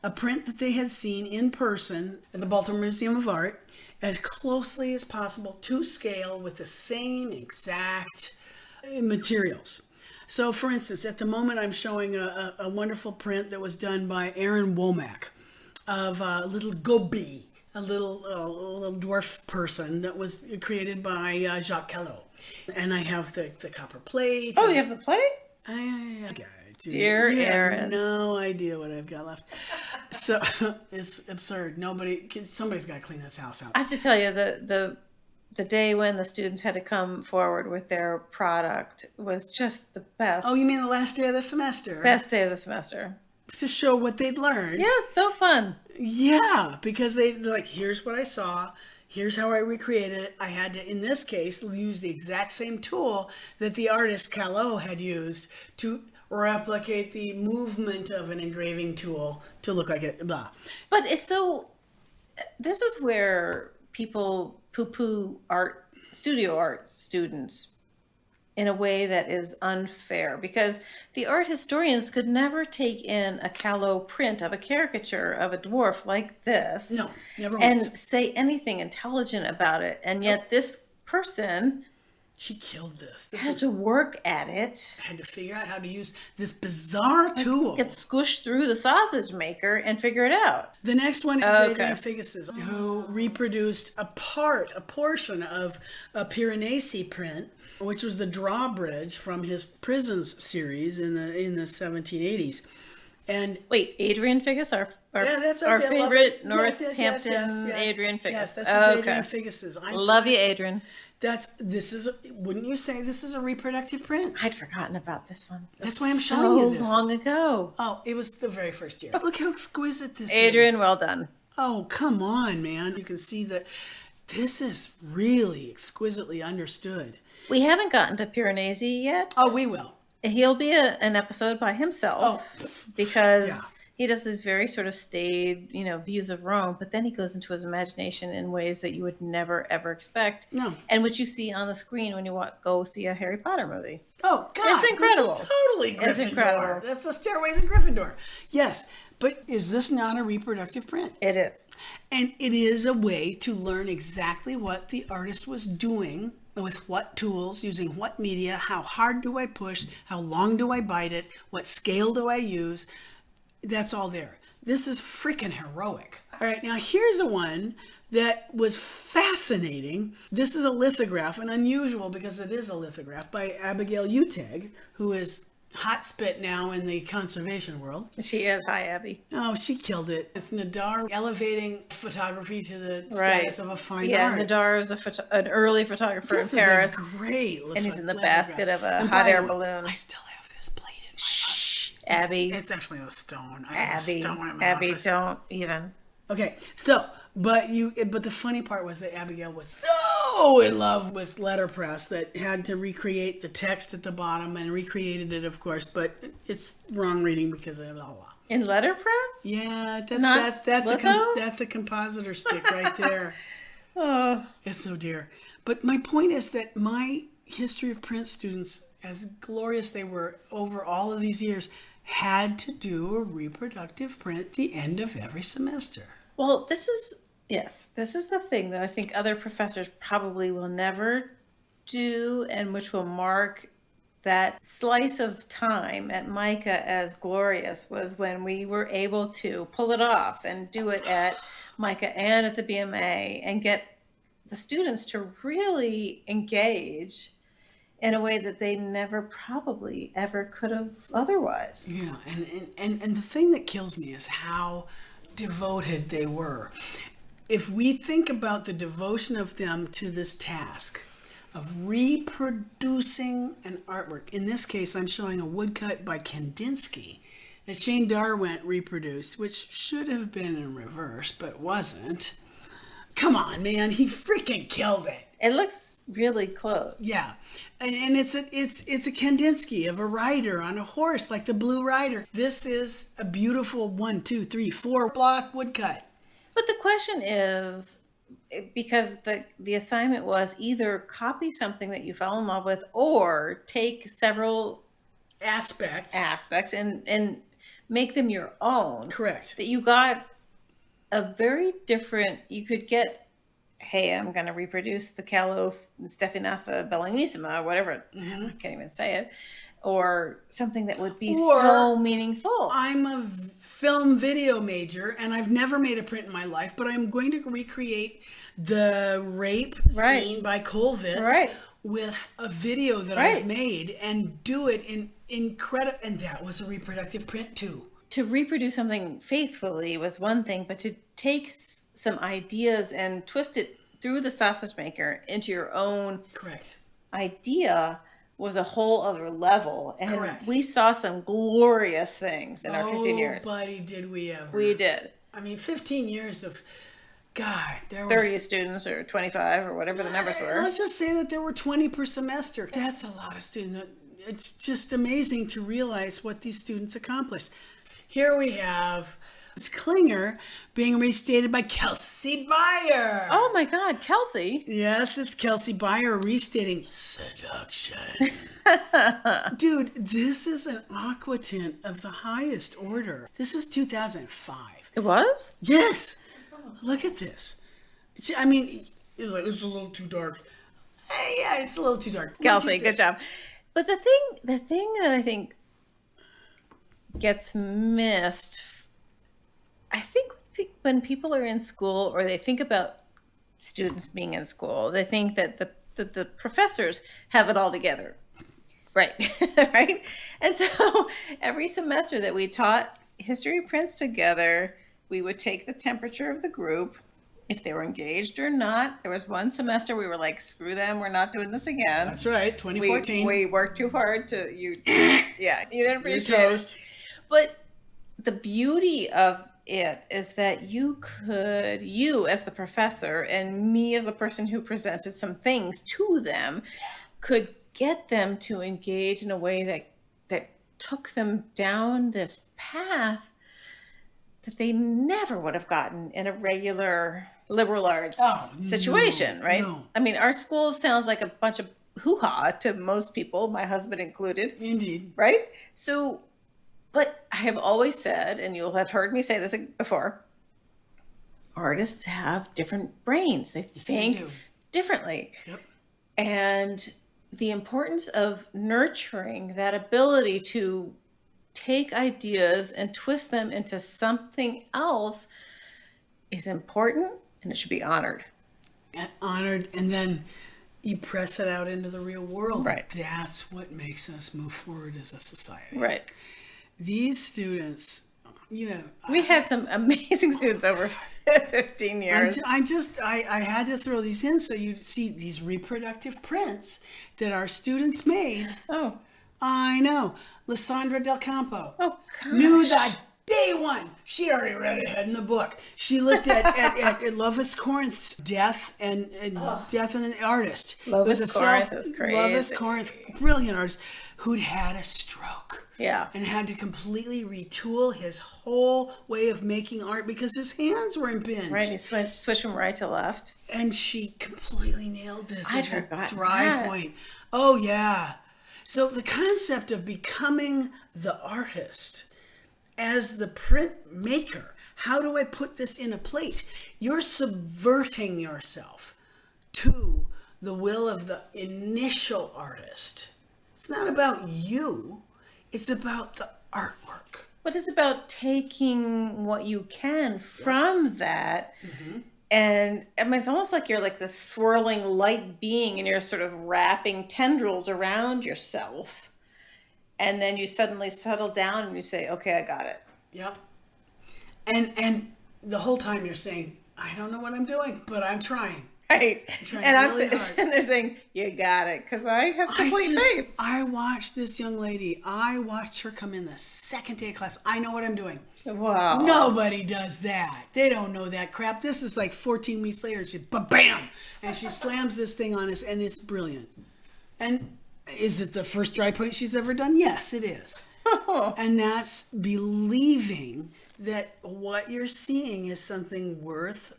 a print that they had seen in person at the Baltimore Museum of Art as closely as possible to scale with the same exact materials. So for instance, at the moment I'm showing a wonderful print that was done by Aaron Womack of a little goby, a little dwarf person that was created by Jacques Callot. And I have the copper plate. Oh, you have the plate? Dear Aaron. have no idea what I've got left. So it's absurd. Somebody's got to clean this house out. I have to tell you, the day when the students had to come forward with their product was just the best. Oh, you mean the last day of the semester? Best day of the semester. To show what they'd learned. Yeah, so fun. Yeah, because they're like, here's what I saw. Here's how I recreated it. I had to, in this case, use the exact same tool that the artist Callot had used to replicate the movement of an engraving tool to look like it, blah. But it's so, this is where people poo-poo studio art students in a way that is unfair, because the art historians could never take in a Callot print of a caricature of a dwarf like this. No, never and once. Say anything intelligent about it. And yet this person, she killed this. Had to work at it. Had to figure out how to use this bizarre tool. Get squished through the sausage maker and figure it out. The next one is Adrian Figgis, who reproduced a portion of a Piranesi print, which was the drawbridge from his Prisons series in the 1780s. And wait, Adrian Figgis, that's our favorite Northampton yes. Adrian Figgis. Yes, this is Adrian Figgis's. Love you, Adrian. Wouldn't you say this is a reproductive print? I'd forgotten about this one. That's why I'm showing you this. So long ago. Oh, it was the very first year. Look how exquisite this is. Adrian, well done. Oh, come on, man. You can see that this is really exquisitely understood. We haven't gotten to Piranesi yet. Oh, we will. He'll be an episode by himself because he does these very sort of staid, views of Rome, but then he goes into his imagination in ways that you would never, ever expect. No. And which you see on the screen when you go see a Harry Potter movie. Oh, God. It's incredible. This is totally Gryffindor. It's incredible. That's the Stairways of Gryffindor. Yes. But is this not a reproductive print? It is. And it is a way to learn exactly what the artist was doing with what tools, using what media, how hard do I push, how long do I bite it, what scale do I use. That's all there. This is freaking heroic. All right, now here's a one that was fascinating. This is a lithograph, and unusual because it is a lithograph, by Abigail Uteg, who is hot spit now in the conservation world. She is. Hi, Abby. Oh, she killed it. It's Nadar elevating photography to the status of a fine art. Yeah, Nadar was an early photographer in Paris. Is a great and he's in the basket of a hot air balloon. I still have this plate in my office. Abby. It's actually a stone. I have a stone in my Abby, office. don't even. Okay, so, but the funny part was that Abigail was so in love with letterpress that had to recreate the text at the bottom, and recreated it, of course, but it's wrong reading because of the whole. In letterpress? Yeah, that's the compositor stick right there. Oh, it's so dear. But my point is that my history of print students, as glorious they were over all of these years, had to do a reproductive print at the end of every semester. Well, this is the thing that I think other professors probably will never do, and which will mark that slice of time at MICA as glorious, was when we were able to pull it off and do it at MICA and at the BMA and get the students to really engage in a way that they never probably ever could have otherwise. Yeah, and the thing that kills me is how devoted they were. If we think about the devotion of them to this task of reproducing an artwork, in this case I'm showing a woodcut by Kandinsky that Shane Darwent reproduced, which should have been in reverse but wasn't. Come on, man, he freaking killed it. It looks really close. Yeah, and it's a Kandinsky of a rider on a horse, like the Blue Rider. This is a beautiful 1, 2, 3, 4 block woodcut. But the question is, because the assignment was either copy something that you fell in love with, or take several aspects and make them your own. Correct. That you got a very different. You could get, hey, I'm going to reproduce the Callo Stefanasa Bellingissima, or whatever. Mm-hmm. I can't even say it. Or something that would be so meaningful. I'm a film video major, and I've never made a print in my life, but I'm going to recreate the rape scene by Kollwitz with a video that I've made, and do it in incredible. And that was a reproductive print too. To reproduce something faithfully was one thing, but to take some ideas and twist it through the sausage maker into your own idea was a whole other level. And we saw some glorious things in our 15 years. Oh, buddy, did we ever. We did. I mean, 15 years of, God, there 30 students or 25 or whatever the numbers were. Let's just say that there were 20 per semester. That's a lot of students. It's just amazing to realize what these students accomplished. Here we have, it's Klinger being restated by Kelsey Beyer. Oh my God, Kelsey. Yes, it's Kelsey Beyer restating Seduction. Dude, this is an aquatint of the highest order. This was 2005. It was? Yes. Look at this. I mean, it was like, it's a little too dark. Yeah, it's a little too dark. Kelsey, good job. But the thing that I think gets missed, I think when people are in school, or they think about students being in school, they think that the professors have it all together. Right. Right. And so every semester that we taught history prints together, we would take the temperature of the group, if they were engaged or not. There was one semester we were like, screw them, we're not doing this again. That's right, 2014. We worked too hard you didn't appreciate it. But the beauty of it is that you as the professor, and me as the person who presented some things to them, could get them to engage in a way that took them down this path that they never would have gotten in a regular liberal arts situation, right? No. I mean, art school sounds like a bunch of hoo-ha to most people, my husband included. Indeed. Right? So, but I have always said, and you'll have heard me say this before, artists have different brains. They think differently. Yep. And the importance of nurturing that ability to take ideas and twist them into something else is important, And it should be honored. And honored, and then you press it out into the real world. Right. That's what makes us move forward as a society. Right. These students, We had some amazing students over 15 years. I had to throw these in so you see these reproductive prints that our students made. Oh. I know. Lysandra Del Campo. Oh, gosh. Knew that day one. She already read ahead in the book. She looked at Lovis Corinth's death and death and the artist. Lovis Corinth is crazy. Lovis Corinth, brilliant artist, who'd had a stroke. Yeah. And had to completely retool his whole way of making art because his hands were impinged. Right, he switched from right to left. And she completely nailed this as a dry that. point. Oh, yeah. So the concept of becoming the artist as the print maker, how do I put this in a plate? You're subverting yourself to the will of the initial artist. It's not about you. It's about the artwork. But it's about taking what you can from that. And I mean, it's almost like you're like this swirling light being and you're sort of wrapping tendrils around yourself. And then you suddenly settle down and you say, okay, I got it. Yep. And the whole time you're saying, I don't know what I'm doing, but I'm trying. Right. And I'm really sitting there saying, you got it. Because I have complete faith. I watched this young lady. I watched her come in the second day of class. I know what I'm doing. Wow. Nobody does that. They don't know that crap. This is like 14 weeks later. She bam, and she slams this thing on us, and it's brilliant. And is it the first dry point she's ever done? Yes, it is. And that's believing that what you're seeing is something worth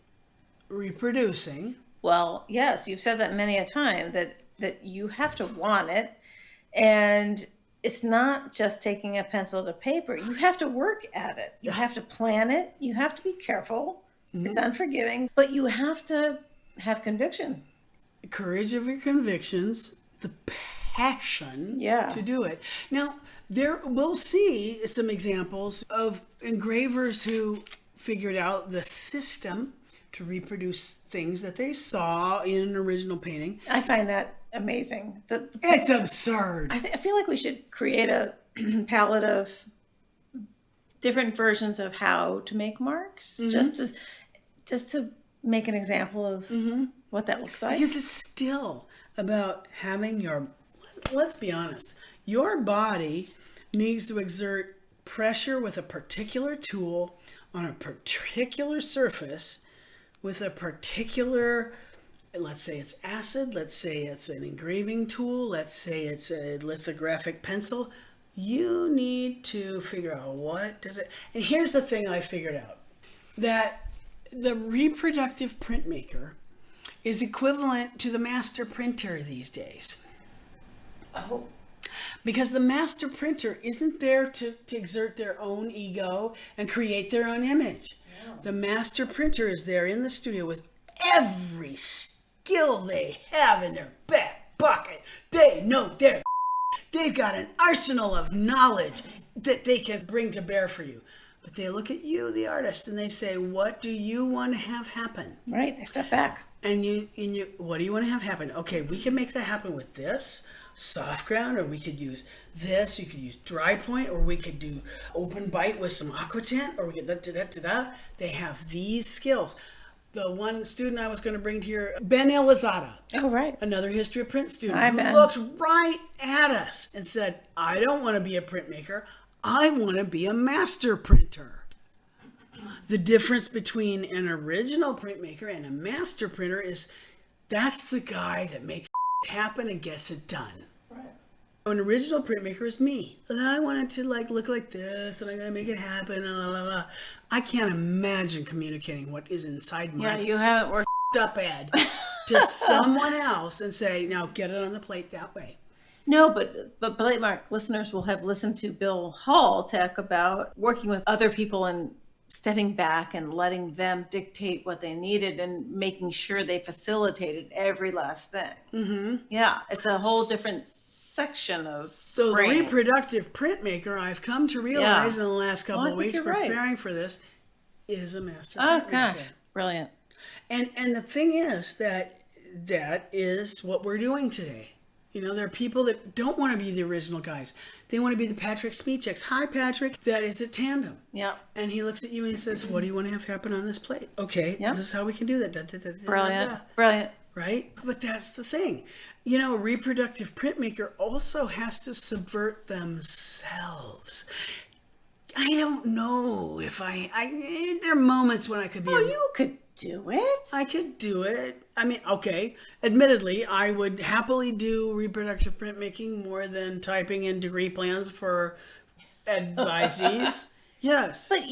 reproducing. Well, yes, you've said that many a time that you have to want it. And it's not just taking a pencil to paper. You have to work at it. You have to plan it. You have to be careful. It's unforgiving, but you have to have conviction. Courage of your convictions, the passion to do it. Now, we'll see some examples of engravers who figured out the system to reproduce things that they saw in an original painting. I find that amazing. It's absurd. I feel like we should create a palette of different versions of how to make marks, just to make an example of what that looks like. Because it's still about having let's be honest, your body needs to exert pressure with a particular tool on a particular surface with a particular, let's say it's acid, let's say it's an engraving tool, let's say it's a lithographic pencil. You need to figure out what does it. And here's the thing I figured out, that the reproductive printmaker is equivalent to the master printer these days. Oh. Because the master printer isn't there to exert their own ego and create their own image. The master printer is there in the studio with every skill they have in their back pocket. They know they've got an arsenal of knowledge that they can bring to bear for you. But they look at you, the artist, and they say, what do you want to have happen? Right, they step back. And you, what do you want to have happen? Okay, we can make that happen with this soft ground, or we could use this, you could use dry point, or we could do open bite with some aqua tint, or we could da-da-da-da-da. They have these skills. The one student I was going to bring to your, Ben Elizada. Oh, right. Another history of print student. Hi, who Ben. Looked right at us and said, I don't want to be a printmaker. I want to be a master printer. The difference between an original printmaker and a master printer is that's the guy that makes it happen and gets it done. Right. An original printmaker is me. And I want it to look like this, and I'm going to make it happen. Blah, blah, blah. I can't imagine communicating what is inside my you haven't worked up head to someone else and say, now get it on the plate that way. No, but Platemark listeners will have listened to Bill Hall talk about working with other people and stepping back and letting them dictate what they needed and making sure they facilitated every last thing. Mm-hmm. Yeah, it's a whole different section of So brain. The reproductive printmaker, I've come to realize in the last couple of weeks preparing for this, is a master printmaker. Gosh, brilliant. And the thing is that is what we're doing today. You know, there are people that don't want to be the original guys. They want to be the Patrick Smeecheks. Hi, Patrick. That is a tandem. Yeah. And he looks at you and he says, what do you want to have happen on this plate? Okay, Yep. this is how we can do that. Brilliant. Brilliant. Right? But that's the thing. You know, a reproductive printmaker also has to subvert themselves. I don't know if there are moments when I could be... Oh, you could do it. I could do it. I mean, okay. Admittedly, I would happily do reproductive printmaking more than typing in degree plans for advisees. Yes. But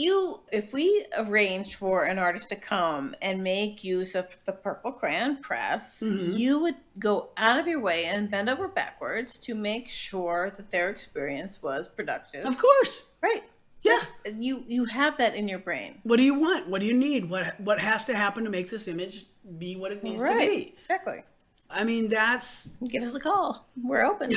if we arranged for an artist to come and make use of the purple crayon press, you would go out of your way and bend over backwards to make sure that their experience was productive. Of course. Right. Yeah. You have that in your brain. What do you want? What do you need? What has to happen to make this image be what it needs to be? Exactly. I mean, that's... Give us a call. We're open.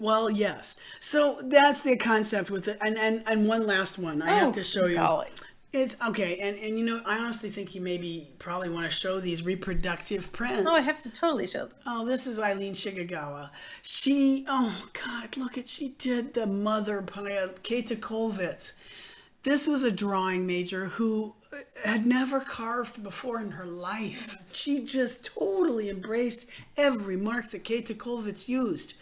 Well, yes. So that's the concept with it. And one last one I have to show you. Golly. It's okay. And you know, I honestly think you probably want to show these reproductive prints. Oh, I have to totally show them. Oh, this is Eileen Shigagawa. Oh God, she did the mother by Kata Kolvitz. This was a drawing major who had never carved before in her life. She just totally embraced every mark that Kata Kolvitz used.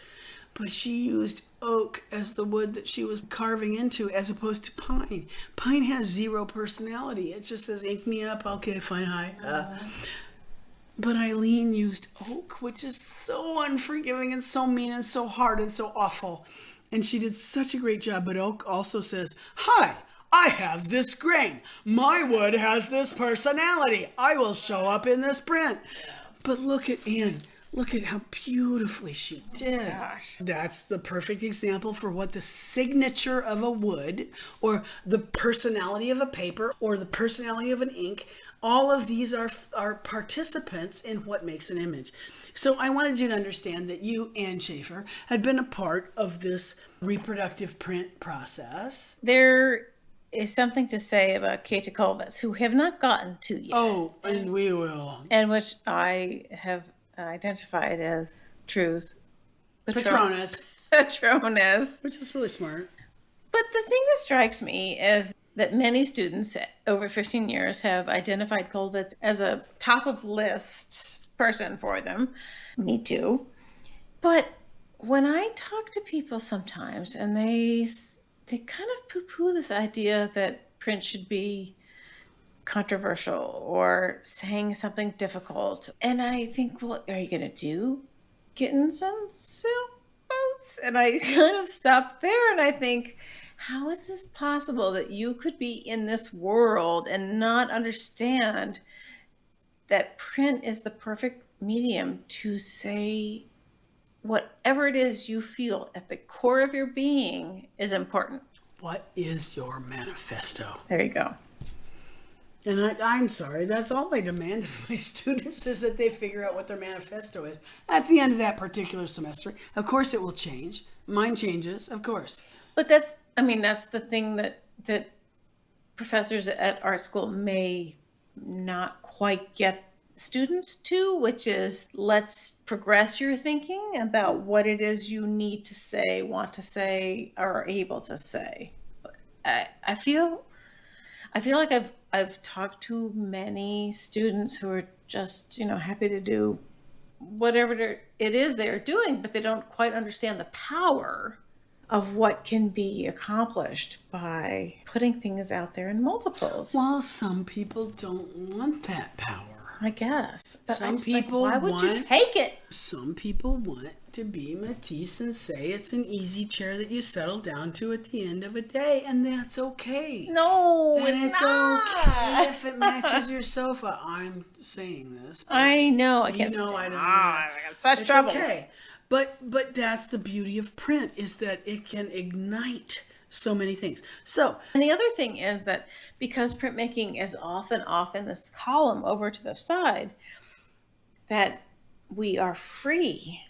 But she used oak as the wood that she was carving into as opposed to pine. Pine has zero personality. It just says, ink me up. Okay, fine, hi. But Eileen used oak, which is so unforgiving and so mean and so hard and so awful. And she did such a great job. But oak also says, hi, I have this grain. My wood has this personality. I will show up in this print. But look at Anne. Look at how beautifully she did. Gosh. That's the perfect example for what the signature of a wood or the personality of a paper or the personality of an ink, all of these are participants in what makes an image. So I wanted you to understand that you, Ann Shafer, had been a part of this reproductive print process. There is something to say about Kata Kolvitz, who have not gotten to yet. Oh, and we will. And which I have identified as True's Patronus. Patronus. Which is really smart. But the thing that strikes me is that many students over 15 years have identified Kolvitz as a top of list person for them. Me too. But when I talk to people sometimes and they kind of poo-poo this idea that print should be controversial or saying something difficult. And I think, well, are you going to do kittens and sailboats? And I kind of stop there and I think, how is this possible that you could be in this world and not understand that print is the perfect medium to say whatever it is you feel at the core of your being is important? What is your manifesto? There you go. And I'm sorry, that's all I demand of my students is that they figure out what their manifesto is at the end of that particular semester. Of course it will change. Mine changes, of course. But that's the thing that professors at our school may not quite get students to, which is let's progress your thinking about what it is you need to say, want to say, or are able to say. I feel like I've talked to many students who are just, happy to do whatever it is they're doing, but they don't quite understand the power of what can be accomplished by putting things out there in multiples. Well, some people don't want that power. I guess. But Some people why would you take it? Some people want to be Matisse and say it's an easy chair that you settle down to at the end of a day, and that's okay. No, and it's not. Okay if it matches your sofa. I'm saying this. I know. I can't. I don't know. I got such troubles. Okay. But that's the beauty of print is that it can ignite so many things. And the other thing is that because printmaking is often off in this column over to the side, that we are free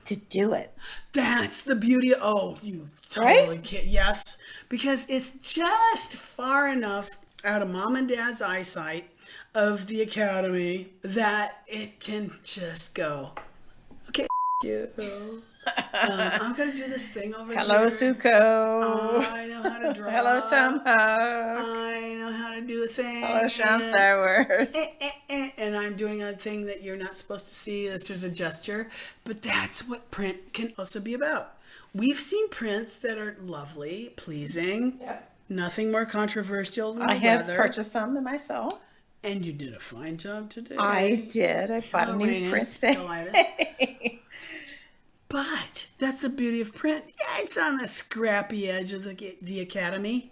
to do it. That's the beauty. Oh, you totally can't. Yes, because it's just far enough out of mom and dad's eyesight of the Academy that it can just go, okay, you. I'm going to do this thing over Hello, here. Suko. I know how to draw. Hello, Tom Hook. I know how to do a thing. Hello, Sean Star Wars. And I'm doing a thing that you're not supposed to see. That's just a gesture. But that's what print can also be about. We've seen prints that are lovely, pleasing. Yep. Nothing more controversial than I the have weather. purchased some myself. And you did a fine job today. I did. I bought a new print today. But that's the beauty of print. Yeah, it's on the scrappy edge of the Academy.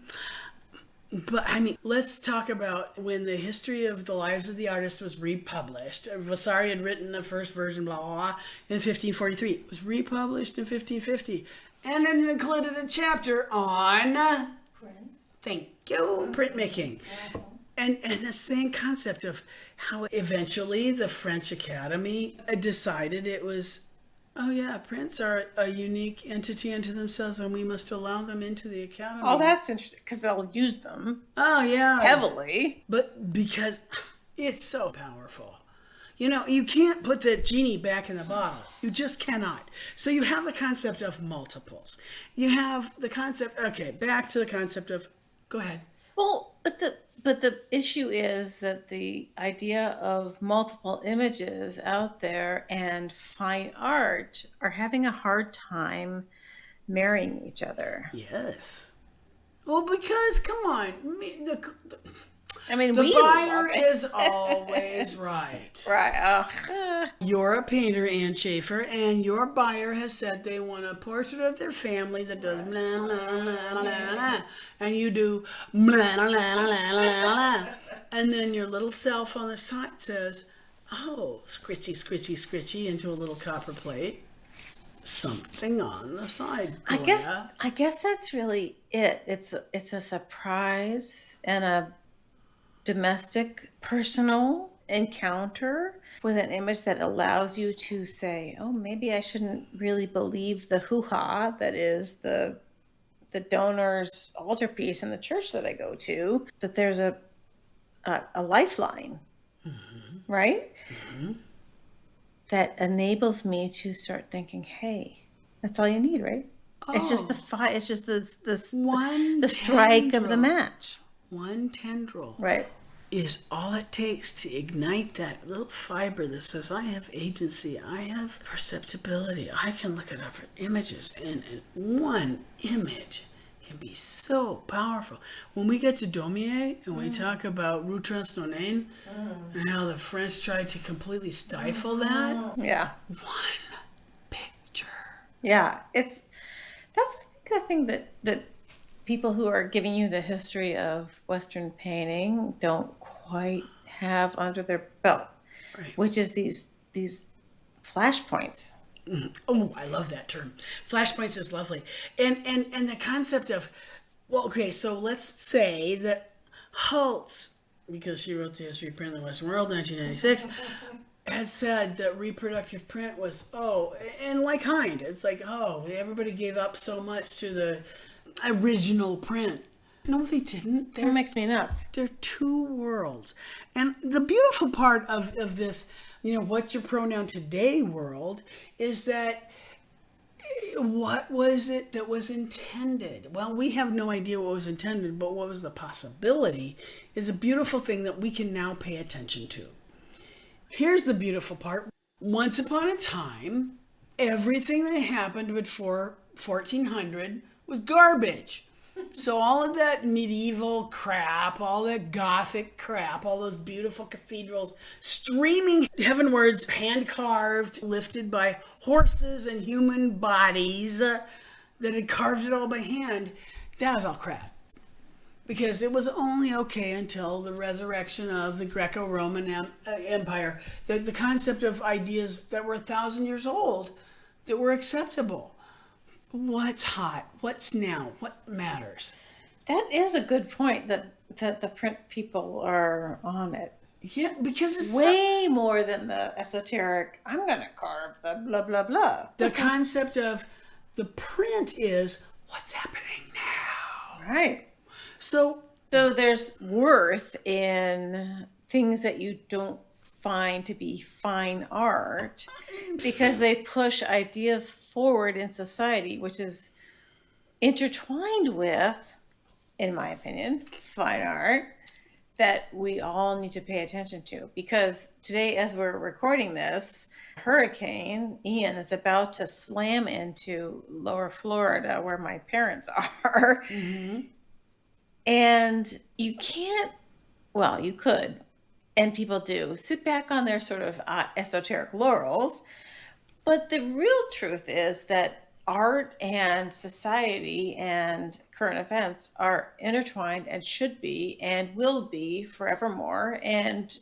But I mean, let's talk about when the history of the lives of the artists was republished. Vasari had written the first version, blah, blah, blah, in 1543. It was republished in 1550. And it included a chapter on Prints. Thank you, printmaking. And the same concept of how eventually the French Academy decided it was, oh yeah, prints are a unique entity unto themselves and we must allow them into the Academy. Oh, that's interesting because they'll use them. Oh yeah. Heavily. But because it's so powerful. You know, you can't put the genie back in the bottle. You just cannot. So you have the concept of multiples. You have the concept, okay, back to the concept of, go ahead. Well, but the issue is that the idea of multiple images out there and fine art are having a hard time marrying each other. Yes. Well, because, come on, we the buyer love it. is always right. Right. You're a painter, Ann Shafer, and your buyer has said they want a portrait of their family that does blah, blah, blah, blah, blah, and you do blah, blah, blah, blah, blah, and then your little self on the side says, oh, scritchy, scritchy, scritchy, into a little copper plate. Something on the side, Gloria. I guess that's really it. It's a surprise and a domestic, personal encounter with an image that allows you to say, oh, maybe I shouldn't really believe the hoo-ha that is the donor's altarpiece in the church that I go to, that there's a lifeline, right? Mm-hmm. That enables me to start thinking, hey, that's all you need, right? Oh. It's just it's just the strike of the match. One tendril. Right. Is all it takes to ignite that little fiber that says, I have agency, I have perceptibility, I can look at other images, and one image can be so powerful. When we get to Daumier and we talk about Rue Transnonaine and how the French tried to completely stifle that, one picture. Yeah, that's I think the thing that people who are giving you the history of Western painting don't quite have under their belt, right. Which is these flashpoints. Oh, I love that term. Flashpoints is lovely. And the concept of, well, okay, so let's say that Holtz, because she wrote the History of Print in the Western World, 1996, had said that reproductive print was, and like Hind, it's like, everybody gave up so much to the original print. No, they didn't. That makes me nuts. They're two worlds. And the beautiful part of this, what's your pronoun today world, is that what was it that was intended? Well, we have no idea what was intended, but what was the possibility is a beautiful thing that we can now pay attention to. Here's the beautiful part. Once upon a time, everything that happened before 1400 was garbage. So all of that medieval crap, all that Gothic crap, all those beautiful cathedrals streaming heavenwards, hand-carved, lifted by horses and human bodies that had carved it all by hand, that was all crap. Because it was only okay until the resurrection of the Greco-Roman Empire. The concept of ideas that were 1,000 years old that were acceptable. What's hot? What's now? What matters? That is a good point that the print people are on it. Yeah, because it's way more than the esoteric, I'm going to carve the blah, blah, blah. The concept of the print is what's happening now. Right. So there's worth in things that you don't find to be fine art because they push ideas forward in society, which is intertwined with, in my opinion, fine art that we all need to pay attention to. Because today, as we're recording this, Hurricane Ian is about to slam into Lower Florida, where my parents are. Mm-hmm. And you can't, well, you could, and people do, sit back on their sort of esoteric laurels. But the real truth is that art and society and current events are intertwined and should be and will be forevermore. And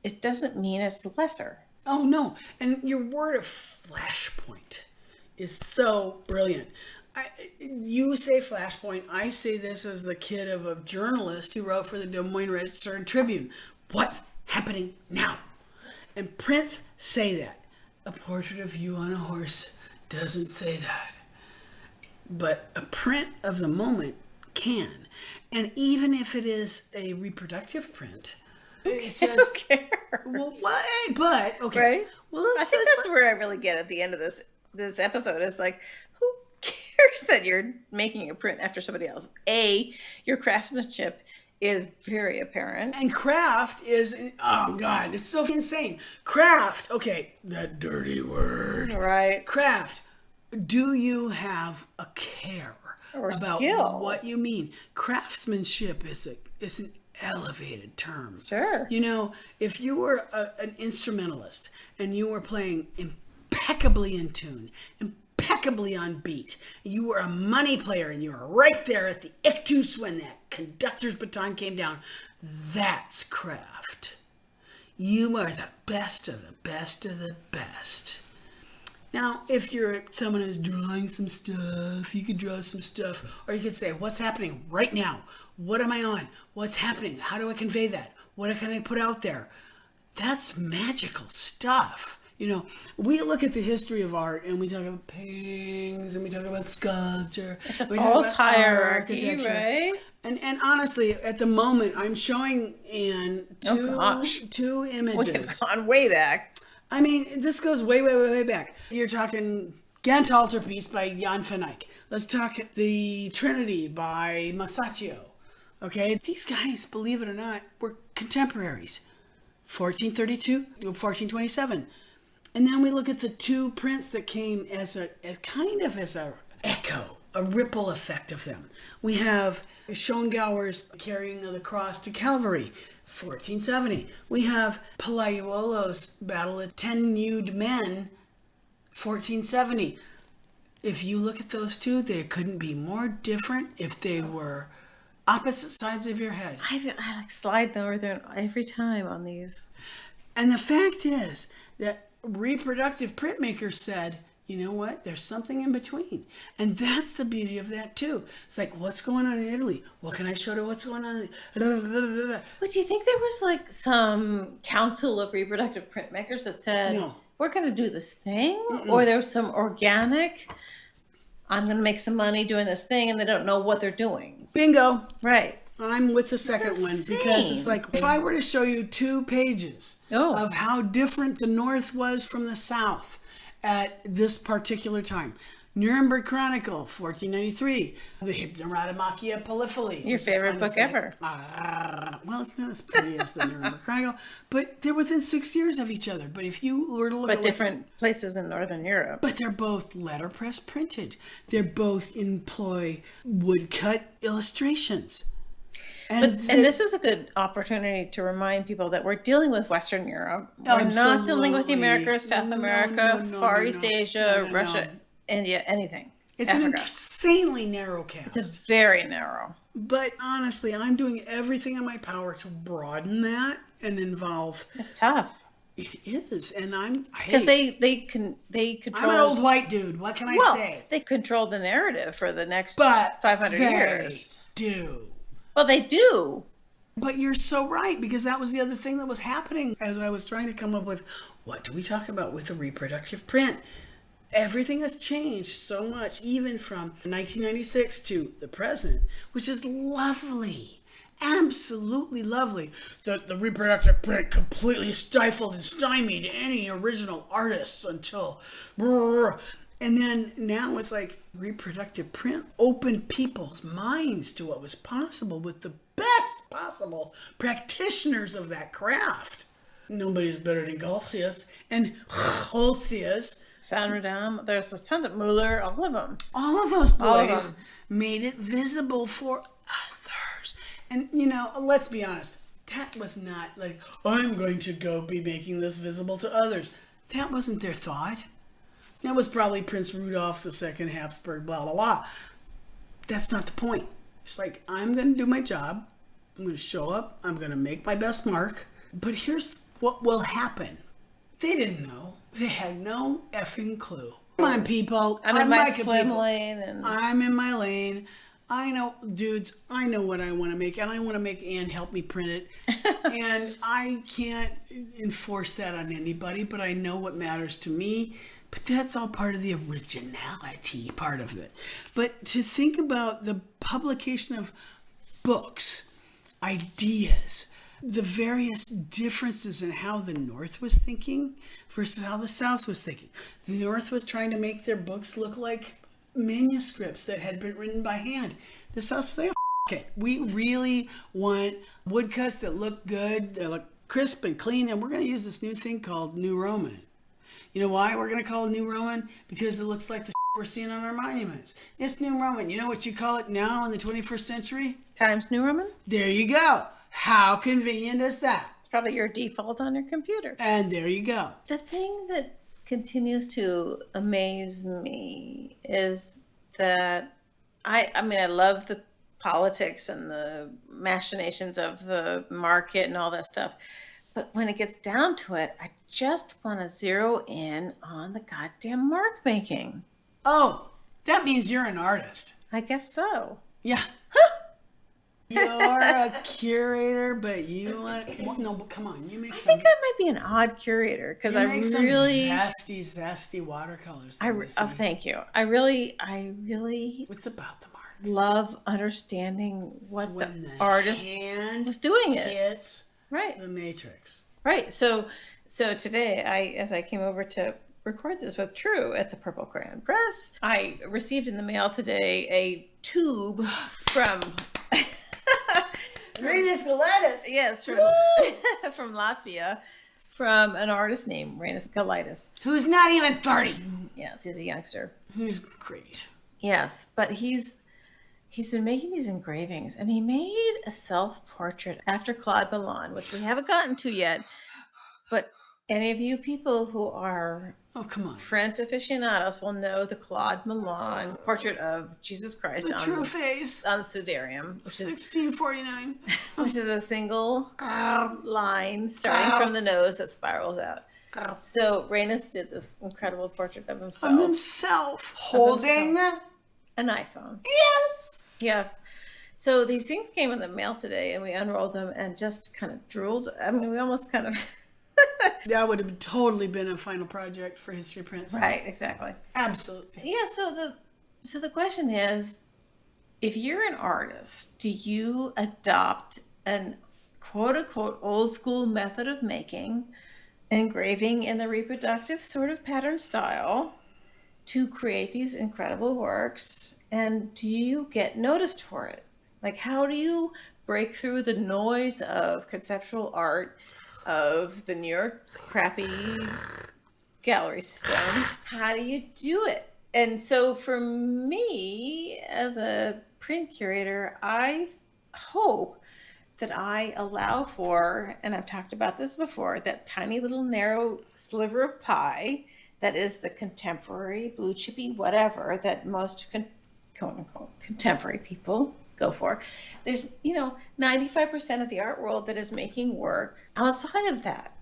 it doesn't mean it's lesser. Oh, no. And your word of flashpoint is so brilliant. You say flashpoint. I say this as the kid of a journalist who wrote for the Des Moines Register and Tribune. What's happening now? And prints say that. A portrait of you on a horse doesn't say that. But a print of the moment can. And even if it is a reproductive print, it says, Who cares? Well, what? But, okay. Right? Well, I think that's where I really get at the end of this episode is like, who cares that you're making a print after somebody else? Your craftsmanship is very apparent. And craft is, oh God, it's so insane. Craft, okay, that dirty word. Right. Craft, do you have a care or about skill? What you mean? Craftsmanship is an elevated term. Sure. You know, if you were an instrumentalist and you were playing impeccably in tune, impeccably on beat, you were a money player and you were right there at the ictus when that conductor's baton came down, that's craft. You are the best of the best of the best. Now, if you're someone who's drawing some stuff, you could draw some stuff, or you could say, what's happening right now? What am I on? What's happening? How do I convey that? What can I put out there? That's magical stuff. You know, we look at the history of art and we talk about paintings and we talk about sculpture. It's a false hierarchy, right? And honestly, at the moment, I'm showing Anne two images. We have gone way back. I mean, this goes way, way, way, way back. You're talking Ghent altarpiece by Jan van Eyck. Let's talk the Trinity by Masaccio. Okay, these guys, believe it or not, were contemporaries. 1432 to 1427. And then we look at the two prints that came as kind of as a echo, a ripple effect of them. We have Schongauer's Carrying of the Cross to Calvary, 1470. We have Palaiuolo's Battle of 10 Nude Men, 1470. If you look at those two, they couldn't be more different if they were opposite sides of your head. I like slide over there every time on these. And the fact is that reproductive printmakers said, you know what, there's something in between. And that's the beauty of that too. It's like, what's going on in Italy? What can I show to what's going on? But do you think there was like some council of reproductive printmakers that said, no, we're going to do this thing? Or there was some organic, I'm going to make some money doing this thing, and they don't know what they're doing. Bingo. Right. I'm with the second one because it's like, if I were to show you 2 pages of how different the North was from the South at this particular time. Nuremberg Chronicle, 1493. The Hypnoratomachia Polyphily. Your favorite book ever. Well, it's not as pretty as the Nuremberg Chronicle, but they're within 6 years of each other. But if you were to look at different places in Northern Europe. But they're both letterpress printed. They're both employ woodcut illustrations. And this is a good opportunity to remind people that we're dealing with Western Europe. We're not dealing with the Americas, South America, Far East Asia, Russia, India, anything. It's Africa. An insanely narrow cast. It's very narrow. But honestly, I'm doing everything in my power to broaden that and involve. It's tough. It is, and because they control. I'm an old white dude. What can I say? They control the narrative for the next 500 years. Do. Well, they do. But you're so right, because that was the other thing that was happening as I was trying to come up with, what do we talk about with a reproductive print? Everything has changed so much, even from 1996 to the present, which is lovely. absolutely lovely. The reproductive print completely stifled and stymied any original artists until... And then now it's like reproductive print opened people's minds to what was possible with the best possible practitioners of that craft. Nobody's better than Goltzius and Holtzius. Sandradam, there's tons of Mueller, all of them. All of those boys made it visible for others. And, let's be honest, that was not like, I'm going to go be making this visible to others. That wasn't their thought. That was probably Prince Rudolph II, Habsburg, blah, blah, blah. That's not the point. It's like, I'm going to do my job. I'm going to show up. I'm going to make my best mark. But here's what will happen. They didn't know. They had no effing clue. Come on, people. I'm in my swim lane. And I'm in my lane. I know, dudes, I know what I want to make, and I want to make Ann help me print it. And I can't enforce that on anybody, but I know what matters to me. But that's all part of the originality part of it. But to think about the publication of books, ideas, the various differences in how the North was thinking versus how the South was thinking. The North was trying to make their books look like manuscripts that had been written by hand. The South was like, okay, we really want woodcuts that look good, that look crisp and clean, and we're going to use this new thing called New Roman. You know why we're going to call it New Roman? Because it looks like the we're seeing on our monuments. It's New Roman. You know what you call it now in the 21st century? Times New Roman? There you go. How convenient is that? It's probably your default on your computer. And there you go. The thing that continues to amaze me is that I love the politics and the machinations of the market and all that stuff. But when it gets down to it, I just want to zero in on the goddamn mark making. Oh, that means you're an artist. I guess so. Yeah. You're a curator, but you want... No, but come on. You make some... I think I might be an odd curator because I make really... some zesty watercolors. Thank you. I really... What's about the mark? Love understanding what the artist was doing. Hits right. The matrix. Right. So today, as I came over to record this with True at the Purple Crayon Press, I received in the mail today a tube from... Rainis Galaitis. Yes, from Latvia, from an artist named Rainis Galaitis. Who's not even 30. Yes, he's a youngster. He's great. Yes, but he's been making these engravings, and he made a self-portrait after Claude Milan, which we haven't gotten to yet. But any of you people who are print aficionados will know the Claude Milan portrait of Jesus Christ the true face on the Sudarium, which 1649, which is a single line starting from the nose that spirals out. So Rainis did this incredible portrait of himself, holding an iPhone. Yes. So these things came in the mail today, and we unrolled them and just kind of drooled. I mean, we almost kind of. That would have totally been a final project for History Prints. Right, exactly. Absolutely. Yeah, so the question is, if you're an artist, do you adopt an quote-unquote old school method of making, engraving in the reproductive sort of pattern style to create these incredible works? And do you get noticed for it? Like, how do you break through the noise of conceptual art of the New York crappy gallery system? How do you do it? And so for me, as a print curator, I hope that I allow for, and I've talked about this before, that tiny little narrow sliver of pie that is the contemporary, blue chippy, whatever, that most quote-unquote contemporary people go for. There's, 95% of the art world that is making work outside of that.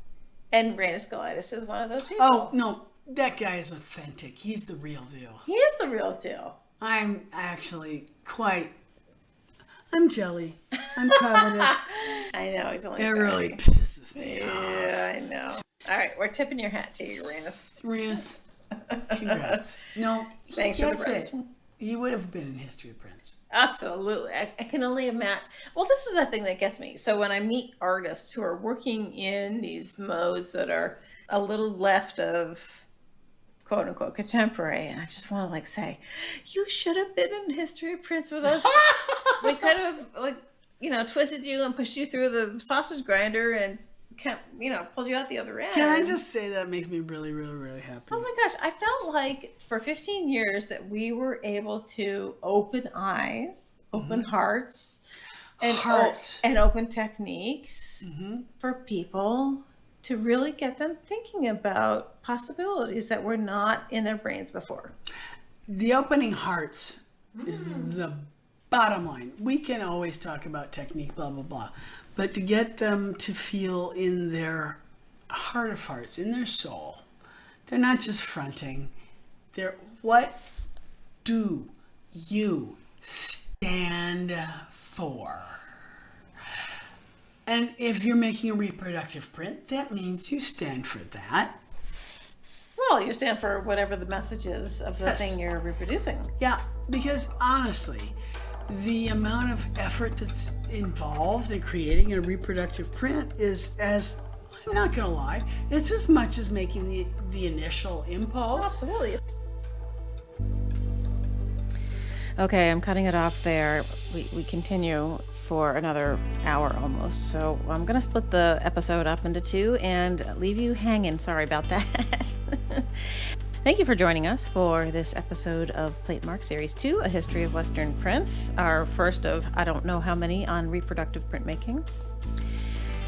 And Rainis Galaitis is one of those people. Oh, no, that guy is authentic. He's the real deal. He is the real deal. I'm actually I'm jelly. I'm covetous. I know, he's only It 30. really pisses me off. Yeah, I know. All right, we're tipping your hat to you, Rainis. Rainis, congrats. No, Thanks for the prints. He would have been in History of Prints. Absolutely. I can only imagine. Well, this is the thing that gets me. So when I meet artists who are working in these modes that are a little left of quote unquote contemporary, and I just want to like say, you should have been in History of Prince with us. We could have twisted you and pushed you through the sausage grinder and pulled you out the other end. Can I just say that makes me really, really, really happy? Oh my gosh, I felt like for 15 years that we were able to open eyes, open hearts, and open techniques for people to really get them thinking about possibilities that were not in their brains before. The opening hearts is the bottom line. We can always talk about technique, blah, blah, blah. But to get them to feel in their heart of hearts, in their soul, they're not just fronting. They're, what do you stand for? And if you're making a reproductive print, that means you stand for that. Well, you stand for whatever the message is of the thing you're reproducing. Yeah, because honestly, the amount of effort that's involved in creating a reproductive print is, as I'm not going to lie, it's as much as making the initial impulse. Absolutely. Okay, I'm cutting it off there. We continue for another hour almost. So I'm going to split the episode up into two and leave you hanging. Sorry about that. Thank you for joining us for this episode of Platemark Series 2, A History of Western Prints, our first of I don't know how many on reproductive printmaking.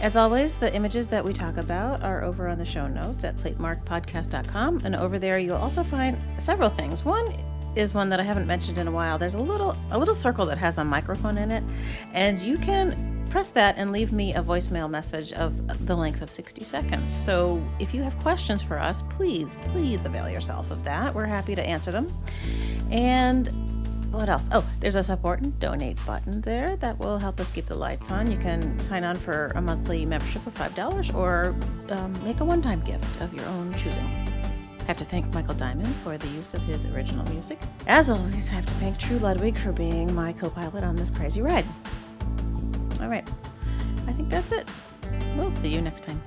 As always, the images that we talk about are over on the show notes at platemarkpodcast.com, and over there you'll also find several things. One is one that I haven't mentioned in a while. There's a little circle that has a microphone in it, and you can press that and leave me a voicemail message of the length of 60 seconds. So if you have questions for us, please avail yourself of that. We're happy to answer them. And what else? Oh, there's a support and donate button there that will help us keep the lights on. You can sign on for a monthly membership of $5 or make a one-time gift of your own choosing. I have to thank Michael Diamond for the use of his original music. As always, I have to thank True Ludwig for being my co-pilot on this crazy ride. All right, I think that's it. We'll see you next time.